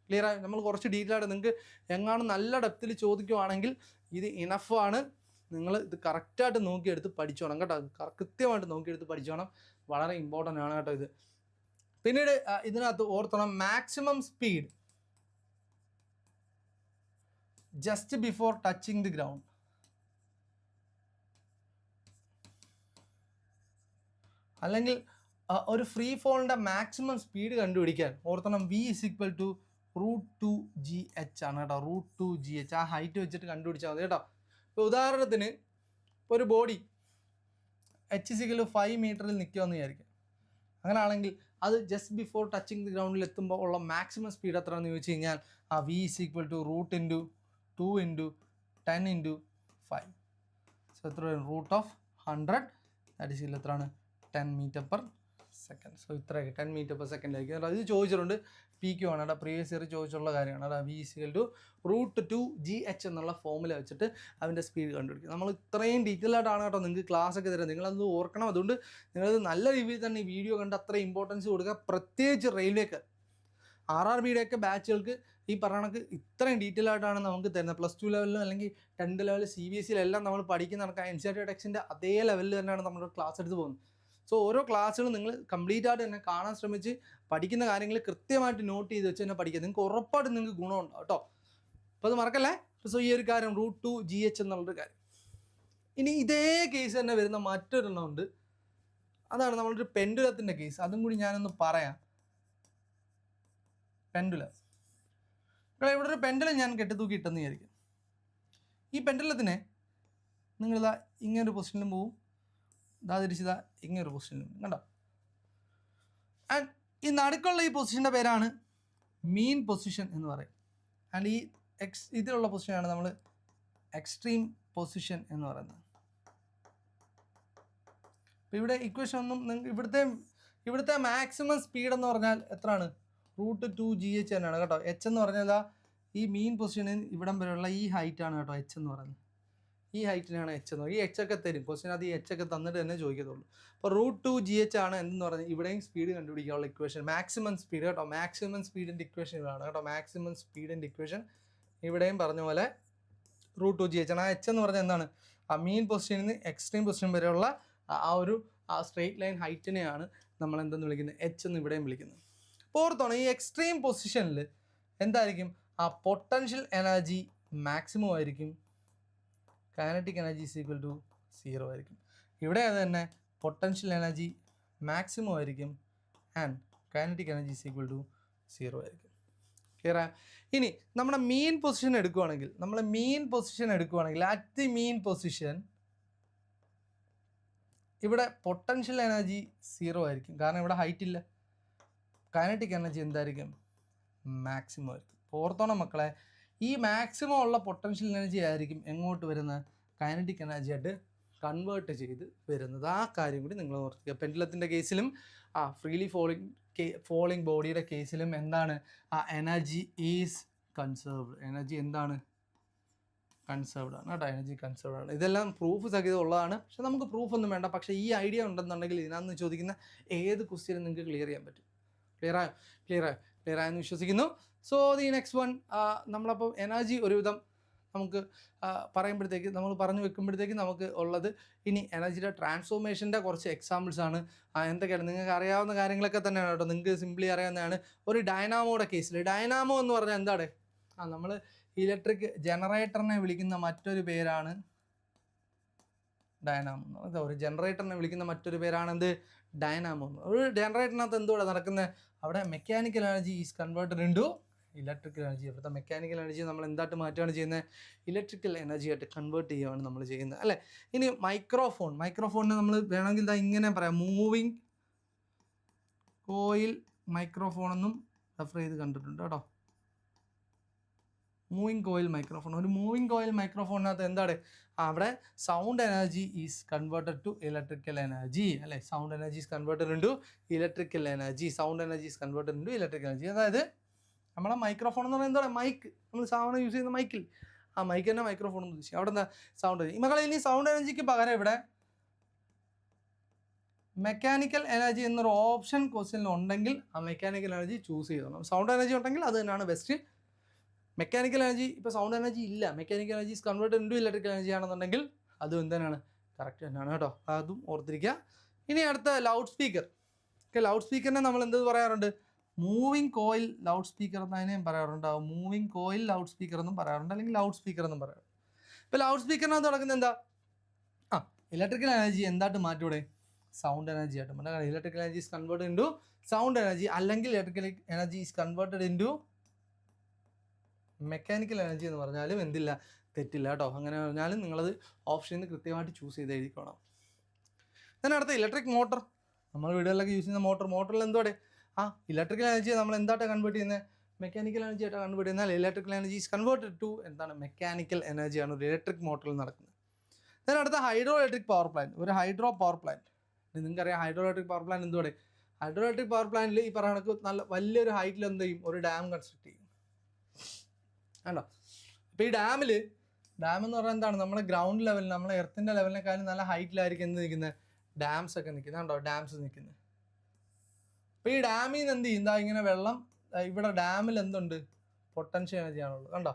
ക്ലിയർ ആയി? നമ്മൾ കുറച്ച് ഡീറ്റെയിൽ ആയിട്ട് നിങ്ങൾക്ക് എങ്ങാനും നല്ല ഡെപ്തിൽ ചോദിക്കുവാണെങ്കിൽ ഇത് ഇനഫാണ്. നിങ്ങൾ ഇത് കറക്റ്റായിട്ട് നോക്കിയെടുത്ത് പഠിച്ചോണം കേട്ടോ. കൃത്യമായിട്ട് നോക്കിയെടുത്ത് പഠിച്ചോണം. വളരെ ഇമ്പോർട്ടൻ്റ് ആണ് കേട്ടോ ഇത്. പിന്നീട് ഇതിനകത്ത് ഓർത്തണം, maximum speed just before touching the ground. അല്ലെങ്കിൽ ഒരു ഫ്രീ ഫോളിൻ്റെ മാക്സിമം സ്പീഡ് കണ്ടുപിടിക്കാൻ ഓർത്തണം v = √2gh ആണ് കേട്ടോ. √2gh ആ ഹൈറ്റ് വെച്ചിട്ട് കണ്ടുപിടിച്ചാൽ മതി കേട്ടോ. ഇപ്പോൾ ഉദാഹരണത്തിന് ഒരു ബോഡി h = 5 മീറ്ററിൽ നിൽക്കുമെന്ന് വിചാരിക്കുക. അങ്ങനെയാണെങ്കിൽ അത് ജസ്റ്റ് ബിഫോർ ടച്ചിങ് ദി ഗ്രൗണ്ടിൽ എത്തുമ്പോൾ ഉള്ള മാക്സിമം സ്പീഡ് എത്രയാണെന്ന് ചോദിച്ചു കഴിഞ്ഞാൽ ആ v = √2 × 10 × 5. സോ എത്ര വരും? √100. ദാറ്റ് ഈസ് എത്രയാണ്? 10 m/s. സോ ഇത്രയൊക്കെ 10 m/s ആയിരിക്കും. അത് ചോദിച്ചിട്ടുണ്ട്, PQ ആണ് കേട്ടോ, പ്രീവിയസ് ഇയർ ചോദിച്ചിട്ടുള്ള കാര്യമാണ്. അത് v = √2gh എന്നുള്ള ഫോമുല വെച്ചിട്ട് അതിൻ്റെ സ്പീഡ് കണ്ടുപിടിക്കും. നമ്മൾ ഇത്രയും ഡീറ്റെയിൽ ആയിട്ടാണ് കേട്ടോ നിങ്ങൾക്ക് ക്ലാസ് ഒക്കെ തരുന്നത്. നിങ്ങളത് ഓർക്കണം. അതുകൊണ്ട് നിങ്ങളത് നല്ല രീതിയിൽ തന്നെ ഈ വീഡിയോ കണ്ട് അത്ര ഇമ്പോർട്ടൻസ് കൊടുക്കുക. പ്രത്യേകിച്ച് റെയിൽവേക്ക്, RRBയുടെയൊക്കെ ബാച്ചുകൾക്ക് ഈ പറയണക്ക് ഇത്രയും ഡീറ്റെയിൽ ആയിട്ടാണ് നമുക്ക് തരുന്നത്. +2 ലെവലിലും അല്ലെങ്കിൽ 10th ലെവൽ CBSEയിലെല്ലാം നമ്മൾ പഠിക്കുന്ന കണക്ക് NCERT ടെക്സ്റ്റിൻ്റെ അതേ ലെവലിൽ തന്നെയാണ് നമ്മൾ ക്ലാസ് എടുത്ത് പോകുന്നത്. സോ ഓരോ ക്ലാസ്സുകളും നിങ്ങൾ കംപ്ലീറ്റ് ആയിട്ട് തന്നെ കാണാൻ ശ്രമിച്ച് പഠിക്കുന്ന കാര്യങ്ങൾ കൃത്യമായിട്ട് നോട്ട് ചെയ്ത് വെച്ച് തന്നെ പഠിക്കുക. നിങ്ങൾക്ക് ഉറപ്പായിട്ടും നിങ്ങൾക്ക് ഗുണമുണ്ടാവും കേട്ടോ. അപ്പോൾ അത് മറക്കല്ലേ. സോ ഈ ഒരു കാര്യം √2gh എന്നുള്ളൊരു കാര്യം. ഇനി ഇതേ കേസ് തന്നെ വരുന്ന മറ്റൊരെണ്ണം ഉണ്ട്. അതാണ് നമ്മളൊരു പെൻഡുലത്തിൻ്റെ കേസ്. അതും കൂടി ഞാനൊന്ന് പറയാം. പെൻഡുലം, ഇവിടെ ഒരു പെൻഡുലം ഞാൻ കെട്ടിത്തൂക്കി ഇട്ടെന്ന് വിചാരിക്കും. ഈ പെൻഡുലത്തിനെ നിങ്ങളിതാ ഇങ്ങനൊരു പൊസിഷനിലും പോവും, ഇതാ തിരിച്ചിതാ ഇങ്ങനൊരു പൊസിഷനിലും കണ്ടോ. ആൻഡ് ഈ നടുക്കുള്ള ഈ പൊസിഷൻ്റെ പേരാണ് മീൻ പൊസിഷൻ എന്ന് പറയും. ആൻഡ് ഈ ഇതിലുള്ള പൊസിഷനാണ് നമ്മൾ എക്സ്ട്രീം പൊസിഷൻ എന്ന് പറയുന്നത്. അപ്പോൾ ഇവിടെ ഇക്വേഷൻ ഒന്നും ഇവിടുത്തെ മാക്സിമം സ്പീഡ് എന്ന് പറഞ്ഞാൽ എത്രയാണ്? √2gh തന്നെയാണ് കേട്ടോ. h എന്ന് പറഞ്ഞാൽ ഈ മീൻ പൊസിഷനിൽ ഇവിടം വരെയുള്ള ഈ ഹൈറ്റാണ് കേട്ടോ h എന്ന് പറയുന്നത്. ഈ ഹൈറ്റിനാണ് h എന്ന് പറയുന്നത്. ഈ h ഒക്കെ തരും ക്വസ്റ്റ്യൻ, അത് ഈ h ഒക്കെ തന്നിട്ട് തന്നെ ചോദിക്കത്തുള്ളൂ. അപ്പോൾ √2gh ആണ് എന്തെന്ന് പറഞ്ഞാൽ ഇവിടെയും സ്പീഡ് കണ്ടുപിടിക്കാനുള്ള ഇക്വേഷൻ, മാക്സിമം സ്പീഡ് കേട്ടോ. മാക്സിമം സ്പീഡിൻ്റെ ഇക്വേഷൻ ഇതാണ് കേട്ടോ. മാക്സിമം സ്പീഡിൻ്റെ ഇക്വേഷൻ ഇവിടെയും പറഞ്ഞ പോലെ √2gh ആണ്. ആ h എന്ന് പറഞ്ഞാൽ എന്താണ്? ആ മീൻ പൊസിഷനിൽ നിന്ന് എക്സ്ട്രീം പൊസിഷൻ വരെയുള്ള ആ സ്ട്രെയിറ്റ് ലൈൻ ഹൈറ്റിനെയാണ് നമ്മൾ എന്തെന്ന് വിളിക്കുന്നത്? h എന്ന് ഇവിടെയും വിളിക്കുന്നത്. അപ്പോൾ ഓർത്തോണം, ഈ എക്സ്ട്രീം പൊസിഷനിൽ എന്തായിരിക്കും? ആ പൊട്ടൻഷ്യൽ എനർജി മാക്സിമം ആയിരിക്കും, കൈനറ്റിക് എനർജി = 0 ആയിരിക്കും. ഇവിടെ അത് തന്നെ പൊട്ടൻഷ്യൽ എനർജി മാക്സിമം ആയിരിക്കും ആൻഡ് കൈനറ്റിക് എനർജി = 0 ആയിരിക്കും. ക്ലിയർ? ഇനി നമ്മുടെ മീൻ പൊസിഷൻ എടുക്കുകയാണെങ്കിൽ അറ്റ് ദി മീൻ പൊസിഷൻ ഇവിടെ പൊട്ടൻഷ്യൽ എനർജി 0 ആയിരിക്കും, കാരണം ഇവിടെ ഹൈറ്റ് ഇല്ല. കൈനറ്റിക് എനർജി എന്തായിരിക്കും? മാക്സിമം ആയിരിക്കും. ഓർത്തോണം മക്കളെ, ഈ മാക്സിമം ഉള്ള പൊട്ടൻഷ്യൽ എനർജി ആയിരിക്കും എങ്ങോട്ട് വരുന്നത്? കൈനറ്റിക് എനർജി ആയിട്ട് കൺവേർട്ട് ചെയ്ത് വരുന്നത്. ആ കാര്യം കൂടി നിങ്ങൾ ഓർക്കുക. പെൻഡുലത്തിൻ്റെ കേസിലും ഫ്രീലി ഫോളിങ് ബോഡിയുടെ കേസിലും എന്താണ്? ആ എനർജി ഈസ് കൺസേർവ്ഡ്. എനർജി എന്താണ്? കൺസേർവ്ഡ് ആണ് കേട്ടോ. എനർജി കൺസേർവ്ഡ് ആണ്. ഇതെല്ലാം പ്രൂഫ് സഹിതം ഉള്ളതാണ്. പക്ഷെ നമുക്ക് പ്രൂഫ് ഒന്നും വേണ്ട. പക്ഷേ ഈ ഐഡിയ ഉണ്ടെന്നുണ്ടെങ്കിൽ ഇതിനകത്ത് ചോദിക്കുന്ന ഏത് ക്വസ്റ്റ്യനും നിങ്ങൾക്ക് ക്ലിയർ ചെയ്യാൻ പറ്റും. ക്ലിയർ ആയെന്ന് വിശ്വസിക്കുന്നു. സോ ദി നെക്സ്റ്റ് വൺ, നമ്മളപ്പോൾ എനർജി ഒരുവിധം നമുക്ക് നമ്മൾ പറഞ്ഞു വെക്കുമ്പോഴത്തേക്ക് നമുക്ക് ഉള്ളത് ഇനി എനർജിയുടെ ട്രാൻസ്ഫോർമേഷൻ്റെ കുറച്ച് എക്സാമ്പിൾസ് ആണ്. എന്തൊക്കെയാണ് നിങ്ങൾക്ക് അറിയാവുന്ന കാര്യങ്ങളൊക്കെ തന്നെയാണ് കേട്ടോ. നിങ്ങൾക്ക് സിംപ്ലി അറിയാവുന്നതാണ്. ഒരു ഡൈനാമോയുടെ കേസിൽ, ഡൈനാമോ എന്ന് പറഞ്ഞാൽ എന്താണ്? നമ്മൾ ഇലക്ട്രിക് ജനറേറ്ററിനെ വിളിക്കുന്ന മറ്റൊരു പേരാണ് ഡൈനാമോ. ഒരു ജനറേറ്ററിനെ വിളിക്കുന്ന മറ്റൊരു പേരാണ് എന്ത്? ഡൈനാമോ. ഒരു ജനറേറ്ററിനകത്ത് എന്തുകൂടെ നടക്കുന്നത്? അവിടെ mechanical energy is converted into electrical energy. അവിടുത്തെ മെക്കാനിക്കൽ എനർജി നമ്മൾ എന്തായിട്ട് മാറ്റുകയാണ് ചെയ്യുന്നത്? ഇലക്ട്രിക്കൽ എനർജി ആയിട്ട് കൺവേർട്ട് ചെയ്യുകയാണ് നമ്മൾ ചെയ്യുന്നത്, അല്ലേ? ഇനി മൈക്രോഫോണിന് നമ്മൾ വേണമെങ്കിൽ ഇതാ ഇങ്ങനെ പറയാം, മൂവിങ് കോയിൽ മൈക്രോഫോൺ എന്നും റെഫർ ചെയ്ത് കണ്ടിട്ടുണ്ട് കേട്ടോ. Moving coil microphone. ഒരു മൂവിങ് കോയിൽ മൈക്രോഫോണിനകത്ത് എന്താണ്? അവിടെ sound energy is converted to electrical energy, അല്ലേ? Sound energy is converted into electrical energy. അതായത് നമ്മളെ മൈക്രോഫോൺ എന്ന് പറയുന്നത് എന്താണ്? മൈക്ക്. നമ്മൾ സാധാരണ യൂസ് ചെയ്യുന്ന മൈക്കിൽ, ആ മൈക്ക് തന്നെ മൈക്രോഫോൺ എന്ന് ഉദ്ദേശിക്കും. അവിടെ എന്താ? Sound energy. മക്കളെ, ഇനി സൗണ്ട് എനർജിക്ക് പകരം ഇവിടെ മെക്കാനിക്കൽ എനർജി എന്നൊരു ഓപ്ഷൻ ക്വസ്റ്റ്യനിൽ ഉണ്ടെങ്കിൽ ആ മെക്കാനിക്കൽ എനർജി ചൂസ് ചെയ്തോണം. സൗണ്ട് എനർജി ഉണ്ടെങ്കിൽ അത് തന്നെയാണ് ബെസ്റ്റ്. മെക്കാനിക്കൽ എനർജി ഇപ്പോൾ സൗണ്ട് എനർജി ഇല്ല, mechanical energy is converted into electrical energy ആണെന്നുണ്ടെങ്കിൽ അതും എന്താണ്? കറക്റ്റ് തന്നെയാണ് കേട്ടോ. അതും ഓർത്തിരിക്കുക. ഇനി അടുത്ത ലൗഡ് സ്പീക്കർ. ലൗഡ് സ്പീക്കറിനെ നമ്മൾ എന്ത് പറയാറുണ്ട്? മൂവിങ് കോയിൽ ലൗഡ് സ്പീക്കർ എന്നതിനെയും പറയാറുണ്ട്. മൂവിങ് കോയിൽ ലൗഡ് സ്പീക്കർ എന്നും പറയാറുണ്ട്, അല്ലെങ്കിൽ ലൗഡ് സ്പീക്കർ എന്നും പറയാറുണ്ട്. ഇപ്പോൾ ലൗഡ് സ്പീക്കറിനകത്ത് നടക്കുന്നത് എന്താ? ഇലക്ട്രിക്കൽ എനർജി എന്തായിട്ട് മാറ്റൂടെ? സൗണ്ട് എനർജി ആയിട്ട് മാറ്റും. Electrical energy is converted into sound energy, അല്ലെങ്കിൽ electrical energy is converted into mechanical energy എന്ന് പറഞ്ഞാലും എന്തില്ല, തെറ്റില്ല കേട്ടോ. അങ്ങനെ പറഞ്ഞാലും നിങ്ങളത് ഓപ്ഷനിൽ നിന്ന് കൃത്യമായിട്ട് ചൂസ് ചെയ്ത് എഴുതിക്കോണം. then അടുത്ത ഇലക്ട്രിക് മോട്ടർ, നമ്മൾ വീടുകളിലൊക്കെ യൂസ് ചെയ്യുന്ന മോട്ടറിൽ എന്തോടെ ഇലക്ട്രിക്കൽ എനർജിയെ നമ്മൾ എന്തായിട്ട് കൺവേർട്ട് ചെയ്യുന്നത്, മെക്കാനിക്കൽ എനർജി ആയിട്ട് കൺവേർട്ട് ചെയ്യുന്നാൽ electrical energy is converted to എന്താണ്, മെക്കാനിക്കൽ എനർജിയാണ് ഒരു ഇലക്ട്രിക് മോട്ടറിൽ നടക്കുന്നത്. then അടുത്ത ഹൈഡ്രോ ഇലക്ട്രിക് പവർ പ്ലാന്റ്. ഒരു ഹൈഡ്രോ പവർ പ്ലാന്റ്, നിങ്ങൾക്കറിയാം ഹൈഡ്രോ ഇലക്ട്രിക് പവർ പ്ലാന്റ് എന്തോടെ, ഹൈഡ്രോ ഇലക്ട്രിക് പവർ പ്ലാന്റിൽ ഈ പറയുന്ന നല്ല വലിയൊരു ഹൈറ്റിൽ എന്ത് ചെയ്യും, ഒരു ഡാം കൺസ്ട്രക്ട് ചെയ്യും. ആണോ. അപ്പോൾ ഈ ഡാം എന്ന് പറഞ്ഞാൽ എന്താണ്, നമ്മുടെ ഗ്രൗണ്ട് ലെവലിൽ, നമ്മളെ എർത്തിൻ്റെ ലെവലിനെക്കാളും നല്ല ഹൈറ്റിലായിരിക്കും എന്ത് നിൽക്കുന്നത്, ഡാംസ് ഒക്കെ നിൽക്കുന്നത്. കണ്ടോ ഡാംസ് നിൽക്കുന്നത്. അപ്പോൾ ഈ ഡാമിൽ നിന്ന് എന്ത് ചെയ്യും, ഇങ്ങനെ വെള്ളം, ഇവിടെ ഡാമിൽ എന്തുണ്ട്, പൊട്ടൻഷ്യൽ എനർജി ആണുള്ളത്. കണ്ടോ,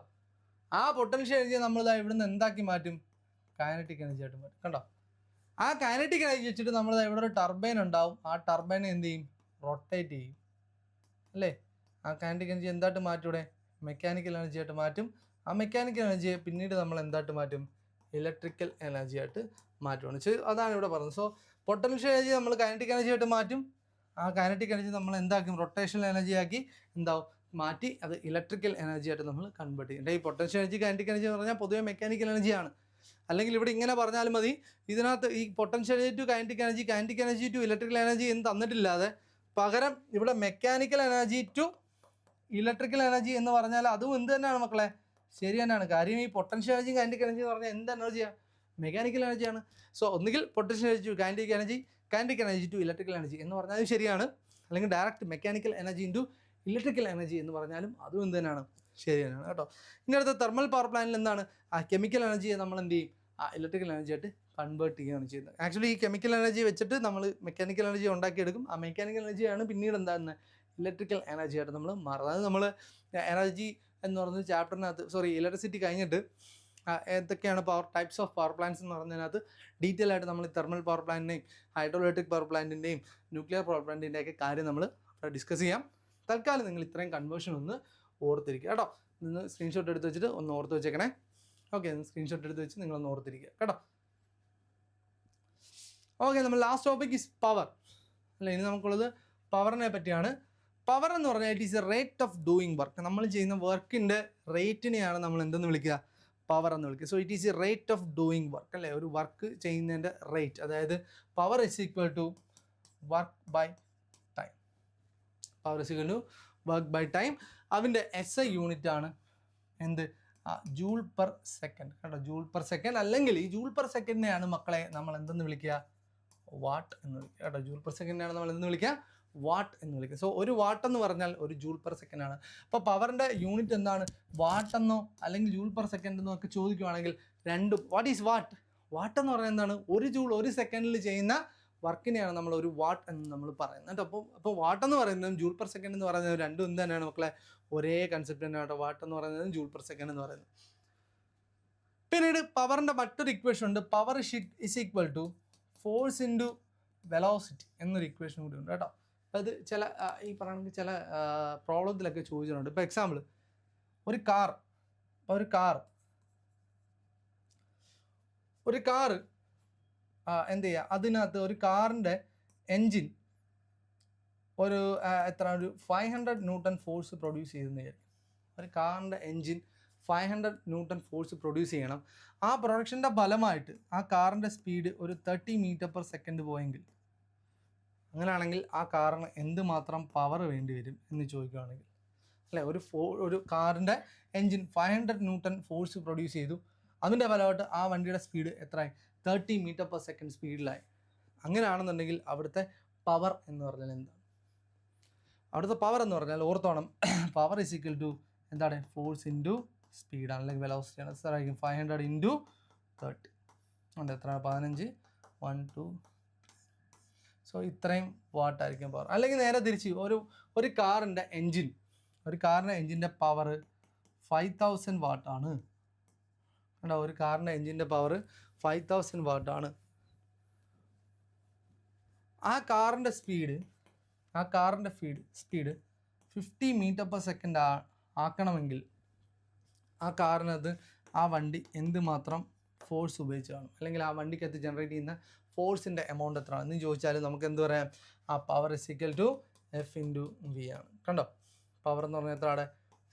ആ പൊട്ടൻഷ്യൽ എനർജിയെ നമ്മൾ ഇവിടുന്ന് എന്താക്കി മാറ്റും, കൈനറ്റിക് എനർജി ആയിട്ട് മാറ്റും. കണ്ടോ, ആ കൈനറ്റിക് എനർജി വെച്ചിട്ട് നമ്മൾ ഇവിടെ ഒരു ടർബൈൻ ഉണ്ടാവും. ആ ടർബൈനെ എന്ത് ചെയ്യും, റൊട്ടേറ്റ് ചെയ്യും അല്ലേ. ആ കൈനറ്റിക് എനർജി എന്തായിട്ട് മാറ്റും, ഇവിടെ മെക്കാനിക്കൽ എനർജി ആയിട്ട് മാറ്റും. ആ മെക്കാനിക്കൽ എനർജിയെ പിന്നീട് നമ്മൾ എന്തായിട്ട് മാറ്റും, ഇലക്ട്രിക്കൽ എനർജി ആയിട്ട് മാറ്റുകയാണ്. അതാണ് ഇവിടെ പറയുന്നത്. സോ പൊട്ടൻഷ്യൽ എനർജി നമ്മൾ കൈനറ്റിക് എനർജി ആയിട്ട് മാറ്റും. ആ കൈനറ്റിക് എനർജി നമ്മൾ എന്താക്കും, റൊട്ടേഷണൽ എനർജി ആക്കി എന്താവും മാറ്റി അത് ഇലക്ട്രിക്കൽ എനർജി ആയിട്ട് നമ്മൾ കൺവേർട്ട് ചെയ്യും. ഈ പൊട്ടൻഷ്യൽ എനർജി കൈനറ്റിക് എനർജി എന്ന് പറഞ്ഞാൽ പൊതുവെ മെക്കാനിക്കൽ എനർജിയാണ്. അല്ലെങ്കിൽ ഇവിടെ ഇങ്ങനെ പറഞ്ഞാലും മതി, ഇതിനകത്ത് ഈ potential energy to kinetic energy to electrical energy എന്ന് തന്നിട്ടില്ലാതെ പകരം ഇവിടെ mechanical energy to electrical energy എന്ന് പറഞ്ഞാൽ അതും എന്ത് തന്നെയാണ് മക്കളെ, ശരി തന്നെയാണ്. കാര്യം ഈ പൊട്ടൻഷ്യൽ എനർജി കൈനറ്റിക് എനർജി എന്ന് പറഞ്ഞാൽ എന്ത് എനർജിയാണ്, മെക്കാനിക്കൽ എനർജിയാണ്. സോ ഒന്നുകിൽ potential energy to kinetic energy to electrical energy എന്ന് പറഞ്ഞാലും ശരിയാണ്, അല്ലെങ്കിൽ direct mechanical energy into electrical energy എന്ന് പറഞ്ഞാലും അതും എന്ത് തന്നെയാണ്, ശരി തന്നെയാണ് കേട്ടോ. ഇനി അടുത്ത തെർമൽ പവർ പ്ലാന്റിൽ എന്താണ്, ആ കെമിക്കൽ എനർജിയെ നമ്മൾ എന്ത് ചെയ്യും, ആ ഇലക്ട്രിക്കൽ എനർജി ആയിട്ട് കൺവേർട്ട് ചെയ്യുകയാണ് ചെയ്യുന്നത്. ആക്ച്വലി ഈ കെമിക്കൽ എനർജി വെച്ചിട്ട് നമ്മൾ മെക്കാനിക്കൽ എനർജി ഉണ്ടാക്കിയെടുക്കും. ആ മെക്കാനിക്കൽ എനർജിയാണ് പിന്നീട് എന്താകുന്നത്, ഇലക്ട്രിക്കൽ എനർജി ആയിട്ട് നമ്മൾ മാറുന്നത്. അത് നമ്മൾ എനർജി എന്ന് പറയുന്നത് ചാപ്റ്ററിനകത്ത് ഇലക്ട്രിസിറ്റി കഴിഞ്ഞിട്ട് ഏതൊക്കെയാണ് ടൈപ്സ് ഓഫ് പവർ പ്ലാന്റ്സ് എന്ന് പറയുന്നതിനകത്ത് ഡീറ്റെയിൽ ആയിട്ട് നമ്മൾ തെർമൽ പവർ പ്ലാന്റിൻ്റെയും ഹൈഡ്രോ ഇലക്ട്രിക് പവർ പ്ലാന്റിൻ്റെയും ന്യൂക്ലിയർ പവർ പ്ലാന്റിൻ്റെയൊക്കെ കാര്യം നമ്മൾ ഡിസ്കസ് ചെയ്യാം. തൽക്കാലം നിങ്ങൾ ഇത്രയും കൺവേർഷൻ ഒന്ന് ഓർത്തിരിക്കുക കേട്ടോ. നിന്ന് സ്ക്രീൻഷോട്ട് എടുത്ത് വെച്ചിട്ട് ഒന്ന് ഓർത്ത് വെച്ചേക്കണേ. ഓക്കെ, സ്ക്രീൻഷോട്ട് എടുത്ത് വെച്ച് നിങ്ങളൊന്ന് ഓർത്തിരിക്കുക കേട്ടോ. ഓക്കെ, നമ്മൾ ലാസ്റ്റ് ടോപ്പിക് ഈസ് പവർ അല്ല. ഇനി നമുക്കുള്ളത് പവറിനെ പറ്റിയാണ്. പവർ എന്ന് പറഞ്ഞാൽ it is a rate of doing work. നമ്മൾ ചെയ്യുന്ന വർക്കിൻ്റെ റേറ്റിനെയാണ് നമ്മൾ എന്തെന്ന് വിളിക്കുക, പവർ എന്ന് വിളിക്കുക. So it is a rate of doing work അല്ലേ, ഒരു വർക്ക് ചെയ്യുന്നതിൻ്റെ റേറ്റ്. അതായത് power is equal to work by time. Power is equal to work by time. അതിൻ്റെ SI യൂണിറ്റ് ആണ് എന്ത്, ജൂൾ പെർ സെക്കൻഡ്. കേട്ടോ, ജൂൾ പെർ സെക്കൻഡ്. അല്ലെങ്കിൽ ഈ ജൂൾ പെർ സെക്കൻഡിനെയാണ് മക്കളെ നമ്മൾ എന്തെന്ന് വിളിക്കുക, വാട്ട് എന്ന് വിളിക്കുക. കേട്ടോ, ജൂൾ പെർ സെക്കൻഡിനെയാണ് നമ്മൾ എന്തെന്ന് വിളിക്കുക, വാട്ട് എന്ന് വിളിക്കുക. സോ ഒരു വാട്ട് എന്ന് പറഞ്ഞാൽ ഒരു ജൂൾ പെർ സെക്കൻഡ് ആണ്. അപ്പോൾ പവറിൻ്റെ യൂണിറ്റ് എന്താണ്, വാട്ടെന്നോ അല്ലെങ്കിൽ ജൂൾ പെർ സെക്കൻഡ് എന്നോ ഒക്കെ ചോദിക്കുകയാണെങ്കിൽ രണ്ടും. What is what? വാട്ട് എന്ന് പറയുന്നത് എന്താണ്, ഒരു ജൂൾ ഒരു സെക്കൻഡിൽ ചെയ്യുന്ന വർക്കിനെയാണ് നമ്മൾ ഒരു വാട്ട് എന്ന് നമ്മൾ പറയുന്നത്. അപ്പോൾ വാട്ട് എന്ന് പറയുന്നതും ജൂൾ പെർ സെക്കൻഡ് എന്ന് പറയുന്നത് രണ്ടും എന്ത് തന്നെയാണ് മക്കളെ, ഒരേ കൺസെപ്റ്റ് തന്നെയാണ് കേട്ടോ. വാട്ട് എന്ന് പറയുന്നതും ജൂൾ പെർ സെക്കൻഡ് എന്ന് പറയുന്നത്. പിന്നീട് പവറിൻ്റെ മറ്റൊരു ഇക്വേഷൻ ഉണ്ട്. Power is equal to force into velocity എന്നൊരു ഇക്വേഷൻ കൂടി ഉണ്ട് കേട്ടോ. അത് ചില ഈ പറയുന്നത് ചില പ്രോബ്ലത്തിലൊക്കെ ചോദിച്ചിട്ടുണ്ട്. ഇപ്പോൾ എക്സാമ്പിൾ, ഒരു കാറ് എന്ത് ചെയ്യുക, അതിനകത്ത് ഒരു കാറിൻ്റെ എൻജിൻ ഒരു 500 ന്യൂട്ടൺ ഫോഴ്സ് പ്രൊഡ്യൂസ് ചെയ്തെന്ന് വിചാരിക്കും. ഒരു കാറിൻ്റെ എൻജിൻ 500 ന്യൂട്ടൺ ഫോഴ്സ് പ്രൊഡ്യൂസ് ചെയ്യണം. ആ പ്രൊഡക്ഷൻ്റെ ഫലമായിട്ട് ആ കാറിൻ്റെ സ്പീഡ് ഒരു 30 മീറ്റർ പെർ സെക്കൻഡ് പോയെങ്കിൽ, അങ്ങനെയാണെങ്കിൽ ആ കാറിന് എന്തുമാത്രം പവർ വേണ്ടി വരും എന്ന് ചോദിക്കുകയാണെങ്കിൽ അല്ലേ, ഒരു കാറിൻ്റെ എൻജിൻ 500 ന്യൂട്ടൺ ഫോഴ്സ് പ്രൊഡ്യൂസ് ചെയ്തു. അതിൻ്റെ ഫലമായിട്ട് ആ വണ്ടിയുടെ സ്പീഡ് എത്രയായി, 30 മീറ്റർ പെർ സെക്കൻഡ് സ്പീഡിലായി. അങ്ങനെയാണെന്നുണ്ടെങ്കിൽ അവിടുത്തെ പവർ എന്ന് പറഞ്ഞാൽ എന്താണ്, അവിടുത്തെ പവർ എന്ന് പറഞ്ഞാൽ ഓർത്തോണം, പവർ ഇസ് ഈക്വൽ ടു എന്താണ്, ഫോഴ്സ് ഇൻറ്റു സ്പീഡാണ് അല്ലെങ്കിൽ വെലോസിറ്റിയാണ്. എത്രയായിരിക്കും, 500 ഇൻറ്റു 30 ഉണ്ട്, എത്രയാണ്, 15, 1, 2. സോ ഇത്രയും വാട്ടായിരിക്കും പവർ. അല്ലെങ്കിൽ നേരെ തിരിച്ച് ഒരു കാറിൻ്റെ എൻജിൻ്റെ പവർ 5000 വാട്ടാണ്. കണ്ടോ, ഒരു കാറിൻ്റെ എൻജിൻ്റെ പവർ 5000 വാട്ടാണ്. ആ കാറിൻ്റെ സ്പീഡ് 50 മീറ്റർ പെർ സെക്കൻഡ് ആക്കണമെങ്കിൽ ആ കാറിനകത്ത് ആ വണ്ടി എന്തുമാത്രം ഫോഴ്സ് ഉപയോഗിച്ച് കാണും, അല്ലെങ്കിൽ ആ വണ്ടിക്കകത്ത് ജനറേറ്റ് ചെയ്യുന്ന ഫോഴ്സിൻ്റെ എമൗണ്ട് എത്ര ആണെന്ന് ചോദിച്ചാൽ നമുക്ക് എന്ത് പറയാം? ആ power is equal to F into v ആണ്. കണ്ടോ, പവർ എന്ന് പറഞ്ഞാൽ എത്ര ആണ്?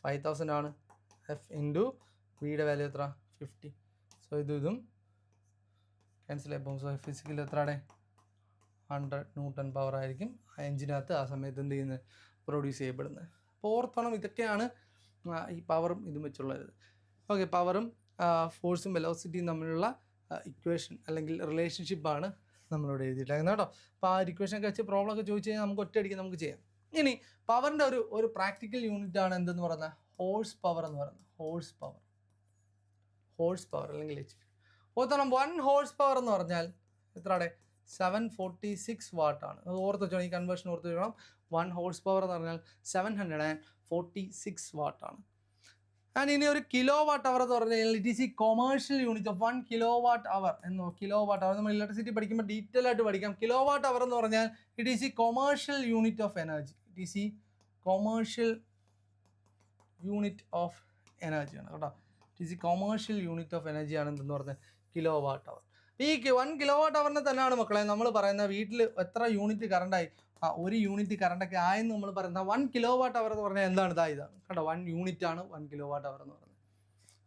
5000 ആണ്. എഫ് ഇൻറ്റു വിയുടെ വാല്യൂ എത്ര? 50. സോ ഇതും ക്യാൻസൽ ആയിപ്പോൾ. സോ ഫിസിക്കൽ എത്രയാണ്? 100 ന്യൂട്ടൺ പവർ ആയിരിക്കും ആ എഞ്ചിനകത്ത് ആ സമയത്ത് എന്ത് ചെയ്യുന്നത്? പ്രൊഡ്യൂസ് ചെയ്യപ്പെടുന്നത്. അപ്പോൾ ഓർത്തോണം, ഇതൊക്കെയാണ് ഈ പവറും ഇതും വെച്ചുള്ളത്. ഓക്കെ, പവറും ഫോഴ്സും വെലോസിറ്റിയും തമ്മിലുള്ള ഇക്വേഷൻ അല്ലെങ്കിൽ റിലേഷൻഷിപ്പാണ് നമ്മളിവിടെ എഴുതിയിട്ടായിരുന്നു കേട്ടോ. അപ്പോൾ ആ ഇക്വേഷനൊക്കെ വെച്ച് പ്രോബ്ലം ഒക്കെ ചോദിച്ചു കഴിഞ്ഞാൽ നമുക്ക് ഒറ്റയടിക്ക് നമുക്ക് ചെയ്യാം. ഇനി പവറിൻ്റെ ഒരു പ്രാക്ടിക്കൽ യൂണിറ്റ് ആണ് എന്തെന്ന് പറയുന്നത്? ഹോഴ്സ് പവർ എന്ന് പറയുന്നത്. ഹോഴ്സ് പവർ അല്ലെങ്കിൽ HP. ഓർത്തോളം 1 ഹോഴ്സ് പവർ എന്ന് പറഞ്ഞാൽ എത്രയുടെ? 746 വാട്ടാണ്. അത് ഓർത്ത് വെച്ചോണം, ഈ കൺവേർഷൻ ഓർത്ത് വെക്കണം. 1 ഹോഴ്സ് പവർ എന്ന് പറഞ്ഞാൽ 746 വാട്ടാണ്. ആൻഡ് ഇനി ഒരു കിലോ വാട്ട് അവർ എന്ന് പറഞ്ഞു കഴിഞ്ഞാൽ ഇറ്റ് ഈസ് ഈ commercial unit of 1 kilo watt hour എന്നോ. കിലോ വാട്ട് അവർ നമ്മൾ ഇലക്ട്രിസിറ്റി പഠിക്കുമ്പോൾ ഡീറ്റെയിൽ ആയിട്ട് പഠിക്കാം. കിലോ വാട്ട് അവർ എന്ന് പറഞ്ഞാൽ ഇറ്റ് ഈസ് ഈ commercial unit of energy. It is ഈ കൊമേഴ്ഷ്യൽ യൂണിറ്റ് ഓഫ് എനർജിയാണ് കേട്ടോ. ഇറ്റ് ഈസ് ഈ കൊമേഴ്ഷ്യൽ യൂണിറ്റ് ഓഫ് എനർജി ആണ് എന്തെന്ന് പറഞ്ഞാൽ കിലോ വാട്ട് അവർ. ഈ 1 കിലോ വാട്ട് അവറിന് തന്നെയാണ് മക്കളെ നമ്മൾ പറയുന്ന വീട്ടിൽ എത്ര യൂണിറ്റ് കറണ്ടായി? ഒരു യൂണിറ്റ് കറണ്ടൊക്കെ ആയെന്ന് നമ്മൾ പറയുന്ന 1 കിലോ വാട്ട് അവർ എന്ന് പറഞ്ഞാൽ എന്താണ്? ഇതാണ് കേട്ടോ, 1 യൂണിറ്റ് ആണ് 1 കിലോ വാട്ട് അവർ എന്ന് പറയുന്നത്.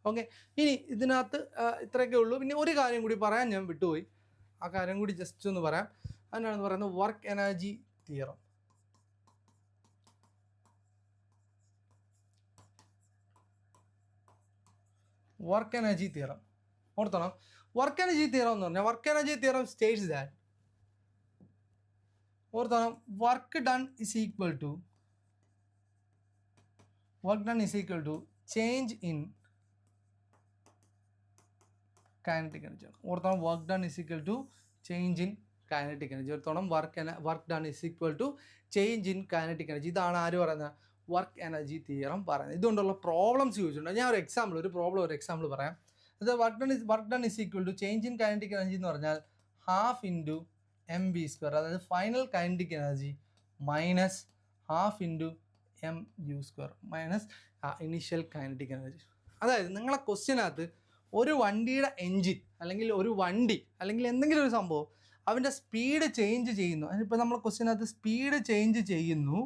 ഓക്കെ, ഇനി ഇതിനകത്ത് ഇത്രയൊക്കെ ഉള്ളൂ. പിന്നെ ഒരു കാര്യം കൂടി പറയാൻ ഞാൻ വിട്ടുപോയി, ആ കാര്യം കൂടി ജസ്റ്റ് ഒന്ന് പറയാം. അതിനാണെന്ന് പറയുന്നത് work energy theorem. Work energy theorem ഓർത്തണം. വർക്ക് എനർജി തിയറം എന്ന് പറഞ്ഞാൽ work energy theorem states that ഓർത്തണം work done is equal to change in kinetic energy. ഓർത്തോണം work done is equal to change in kinetic energy. ഓർത്തോണം work done is equal to change in kinetic energy. ഇതാണ് ആര് പറയുന്നത്? Work energy theorem പറയുന്നത്. ഇതുകൊണ്ടുള്ള problems ചോദിച്ചിട്ടുണ്ട്. ഞാൻ ഒരു example പറയാം. അത് work done is equal to change in kinetic energy എന്ന് പറഞ്ഞാൽ ഹാഫ് ഇൻറ്റു mv², അതായത് final kinetic energy minus half into mu² minus initial kinetic energy. അതായത് നിങ്ങളെ ക്വസ്റ്റ്യനകത്ത് ഒരു വണ്ടിയുടെ എൻജിൻ അല്ലെങ്കിൽ ഒരു വണ്ടി അല്ലെങ്കിൽ എന്തെങ്കിലും ഒരു സംഭവം അവൻ്റെ സ്പീഡ് ചേഞ്ച് ചെയ്യുന്നു. അതിനിപ്പോൾ നമ്മൾ ക്വസ്റ്റ്യനകത്ത് സ്പീഡ് ചേഞ്ച് ചെയ്യുന്നു.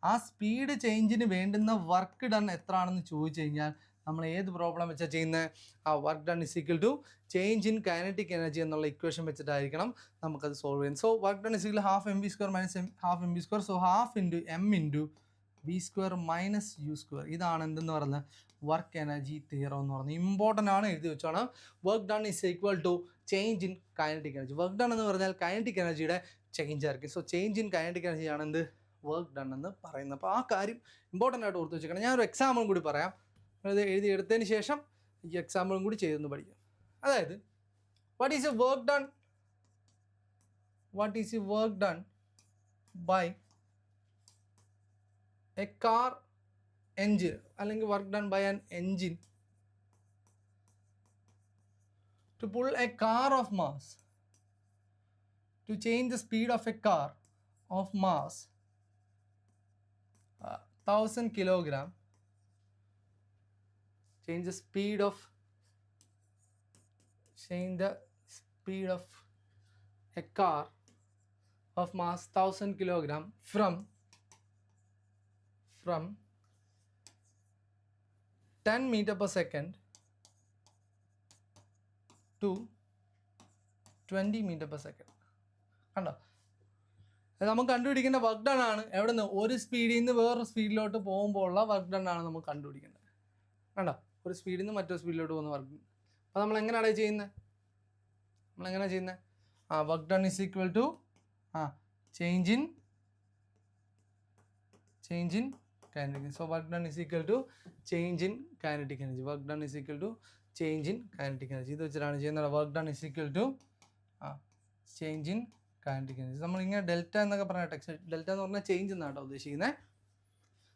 ആ സ്പീഡ് ചേഞ്ചിന് വേണ്ടുന്ന വർക്ക് ഡൺ എത്ര ആണെന്ന് ചോദിച്ചു കഴിഞ്ഞാൽ നമ്മൾ ഏത് പ്രോബ്ലം വെച്ചാൽ ചെയ്യുന്നത്? ആ work done is equal to change in kinetic energy എന്നുള്ള ഇക്വേഷൻ വെച്ചിട്ടായിരിക്കണം നമുക്കത് സോൾവ് ചെയ്യാം. So work done is equal half mv² minus half mv². So half into m into v² minus u². ഇതാണ് എന്തെന്ന് പറയുന്നത്? വർക്ക് എനർജി തിയറം എന്ന് പറയുന്നത്. Important ആണ്, എഴുതി വെച്ചോണം. Work done is equal to change in kinetic energy. Work done എന്ന് പറഞ്ഞാൽ കൈനറ്റിക് എനർജിയുടെ ചേഞ്ച് ആയിരിക്കും. So change in kinetic energy ആണ് എന്ത്? വർക്ക് ഡൺ എന്ന് പറയുന്നത്. അപ്പോൾ ആ കാര്യം ഇമ്പോർട്ടൻ്റ് ആയിട്ട് ഓർത്ത് വെച്ചേക്കണം. ഞാനൊരു എക്സാമ്പിളും കൂടി പറയാം. അത് എഴുതി എടുത്തതിന് ശേഷം ഈ എക്സാമ്പിളും കൂടി ചെയ്തൊന്ന് പഠിക്കാം. അതായത് what is a work done by a car engine അല്ലെങ്കിൽ work done by an engine to pull a car of mass to change the speed of a car of mass 1000 kilogram. Change the speed of a car of mass 1000 kilogram from 10 meter per second to 20 meter per second. കണ്ടോ, നമുക്ക് കണ്ടുപിടിക്കേണ്ട work done ആണ്. എവിടെ നിന്ന്? ഒരു സ്പീഡിൽ നിന്ന് വേറൊരു സ്പീഡിലോട്ട് പോകുമ്പോൾ ഉള്ള വർക്ക് ഡൺ ആണ് നമുക്ക് കണ്ടുപിടിക്കേണ്ടത്. കണ്ടോ, ഒരു സ്പീഡിൽ നിന്ന് മറ്റൊരു സ്പീഡിലോട്ട് പോകുന്ന വർക്ക്. അപ്പോൾ നമ്മൾ എങ്ങനെയാണ് ചെയ്യുന്നത്? Work done is equal to change in kinetic energy. So work done is equal to change in kinetic energy. ഇത് വെച്ചിട്ടാണ് ചെയ്യുന്നത്. Work done is equal to change in kinetic energy. നമ്മളിങ്ങനെ ഡെൽറ്റ എന്നൊക്കെ പറഞ്ഞ ടെക്സ്റ്റ്, ഡെൽറ്റ എന്ന് പറഞ്ഞാൽ change എന്നാട്ടോ ഉദ്ദേശിക്കുന്നത്.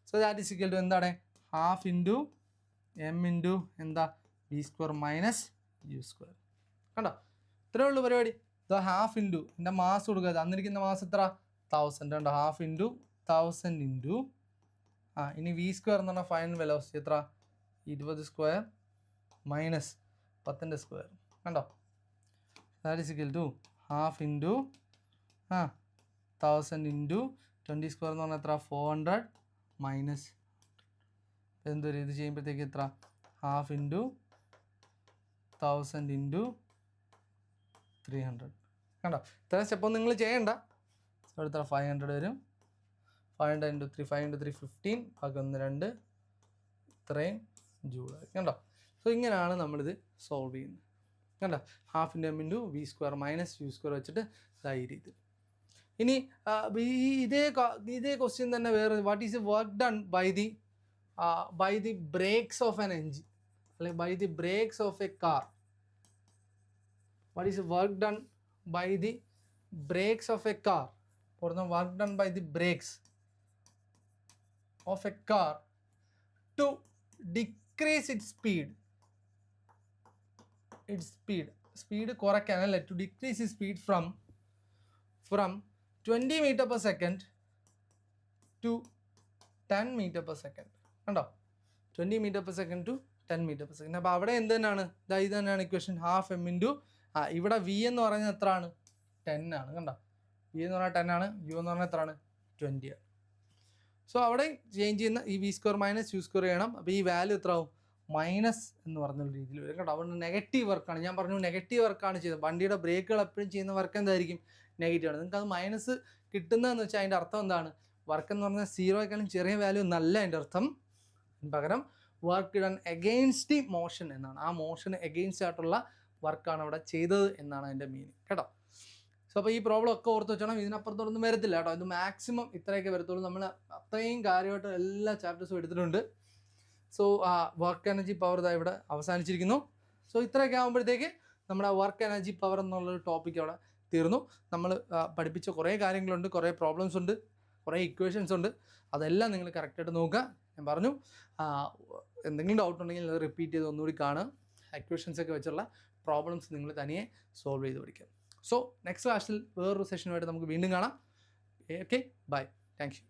So that is equal to എന്താണ്? ഹാഫ് ഇൻറ്റു m ഇൻറ്റു എന്താ? v² minus u². കണ്ടോ, ഇത്രയേ ഉള്ളൂ പരിപാടി. ഇത് ഹാഫ് ഇൻറ്റു എൻ്റെ മാസ് കൊടുക്കുക. തന്നിരിക്കുന്ന മാസ് എത്ര? 1000. കണ്ടോ, ഹാഫ് ഇൻറ്റു 1000 ഇൻറ്റു ഇനി v² എന്ന് പറഞ്ഞാൽ ഫൈനൽ വെലോസിറ്റി എത്ര? 20² മൈനസ് 10² കണ്ടോ, that is equal to half into 1000 into 20 square എന്ന് പറഞ്ഞാൽ എത്ര, 400 മൈനസ് എന്തൊരു ഇത് ചെയ്യുമ്പോഴത്തേക്ക് എത്ര, ഹാഫ് ഇൻറ്റു 1000 ഇൻറ്റു 300. കണ്ടോ, ഇത്രയും സ്റ്റെപ്പൊന്നും നിങ്ങൾ ചെയ്യണ്ട. അടുത്ത 500 വരും, 500 ഇൻറ്റു 3 5 ഇൻറ്റു 3 15, ബാക്കി 1 2 ഇത്രയും ജൂളായി. കണ്ടോ, സോ ഇങ്ങനെയാണ് നമ്മളിത് സോൾവ് ചെയ്യുന്നത്. കണ്ടോ, half into M into V square minus U square വെച്ചിട്ട് ഈ രീതി. ഇനി ഇതേ ക്വസ്റ്റ്യൻ തന്നെ വേറെ, what is work done by the brakes of an engine, അല്ലെങ്കിൽ by the brakes of a car. What is work done by the brakes of a car, or the work done by the brakes of a car to decrease its speed. Speed കുറയ്ക്കാനല്ലേ, to decrease its speed from 20 meter per second to 10 meter per second. കണ്ടോ, 20 meter per second to 10 meter per second. അപ്പോൾ അവിടെ എന്ത് തന്നെയാണ്, ഇത് തന്നെയാണ് equation. Half M into ഇവിടെ V എന്ന് പറയുന്നത് എത്രയാണ്, 10 ആണ്. കണ്ടോ, വി എന്ന് പറഞ്ഞാൽ 10 ആണ്, യു എന്ന് പറഞ്ഞാൽ എത്രയാണ്, 20 ആണ്. സോ അവിടെ ചേഞ്ച് ചെയ്യുന്ന ഈ v square minus U square ചെയ്യണം. അപ്പോൾ ഈ വാല്യൂ എത്ര ആവും, മൈനസ് എന്ന് പറഞ്ഞ രീതിയിൽ വരും. കേട്ടോ, അതുകൊണ്ട് നെഗറ്റീവ് വർക്കാണ്. ഞാൻ പറഞ്ഞു നെഗറ്റീവ് വർക്കാണ് ചെയ്തത്. വണ്ടിയുടെ ബ്രേക്കുകൾ എപ്പോഴും ചെയ്യുന്ന വർക്ക് എന്തായിരിക്കും, നെഗറ്റീവ് ആണ്. നിങ്ങൾക്ക് അത് മൈനസ് കിട്ടുന്നതെന്ന് വെച്ചാൽ അതിൻ്റെ അർത്ഥം എന്താണ്, വർക്ക് എന്ന് പറഞ്ഞാൽ സീറോയെക്കാളും ചെറിയ വാല്യൂ എന്നല്ല അതിൻ്റെ അർത്ഥം. പകരം work done against the motion എന്നാണ്. ആ മോഷന് എഗെയിൻസ്റ്റ് ആയിട്ടുള്ള വർക്കാണ് അവിടെ ചെയ്തത് എന്നാണ് അതിൻ്റെ മീനിങ്. കേട്ടോ, സോ അപ്പോൾ ഈ പ്രോബ്ലം ഒക്കെ ഓർത്ത് വെച്ചോണം. ഇതിനപ്പുറത്തോടൊന്നും വരത്തില്ല കേട്ടോ. ഇത് മാക്സിമം ഇത്രയൊക്കെ വരത്തുള്ളൂ. നമ്മൾ അത്രയും കാര്യമായിട്ട് എല്ലാ ചാപ്റ്റേഴ്സും എടുത്തിട്ടുണ്ട്. സോ വർക്ക് എനർജി പവർ ഇതാ ഇവിടെ അവസാനിച്ചിരിക്കുന്നു. സോ ഇത്രയൊക്കെ ആകുമ്പോഴത്തേക്ക് നമ്മുടെ വർക്ക് എനർജി പവർ എന്നുള്ളൊരു ടോപ്പിക്ക് അവിടെ തീർന്നു. നമ്മൾ പഠിപ്പിച്ച കുറേ കാര്യങ്ങളുണ്ട്, കുറേ പ്രോബ്ലംസ് ഉണ്ട്, കുറേ ഇക്വേഷൻസ് ഉണ്ട്. അതെല്ലാം നിങ്ങൾ കറക്റ്റായിട്ട് നോക്കുക. ഞാൻ പറഞ്ഞു, എന്തെങ്കിലും ഡൗട്ട് ഉണ്ടെങ്കിൽ അത് റിപ്പീറ്റ് ചെയ്ത് ഒന്നുകൂടി കാണുക. ഇക്വേഷൻസ് ഒക്കെ വെച്ചുള്ള പ്രോബ്ലംസ് നിങ്ങൾ തനിയെ സോൾവ് ചെയ്ത് പഠിക്കുക. സോ നെക്സ്റ്റ് ക്ലാസ്സിൽ വേറൊരു സെഷനുമായിട്ട് നമുക്ക് വീണ്ടും കാണാം. Okay, bye, thank U.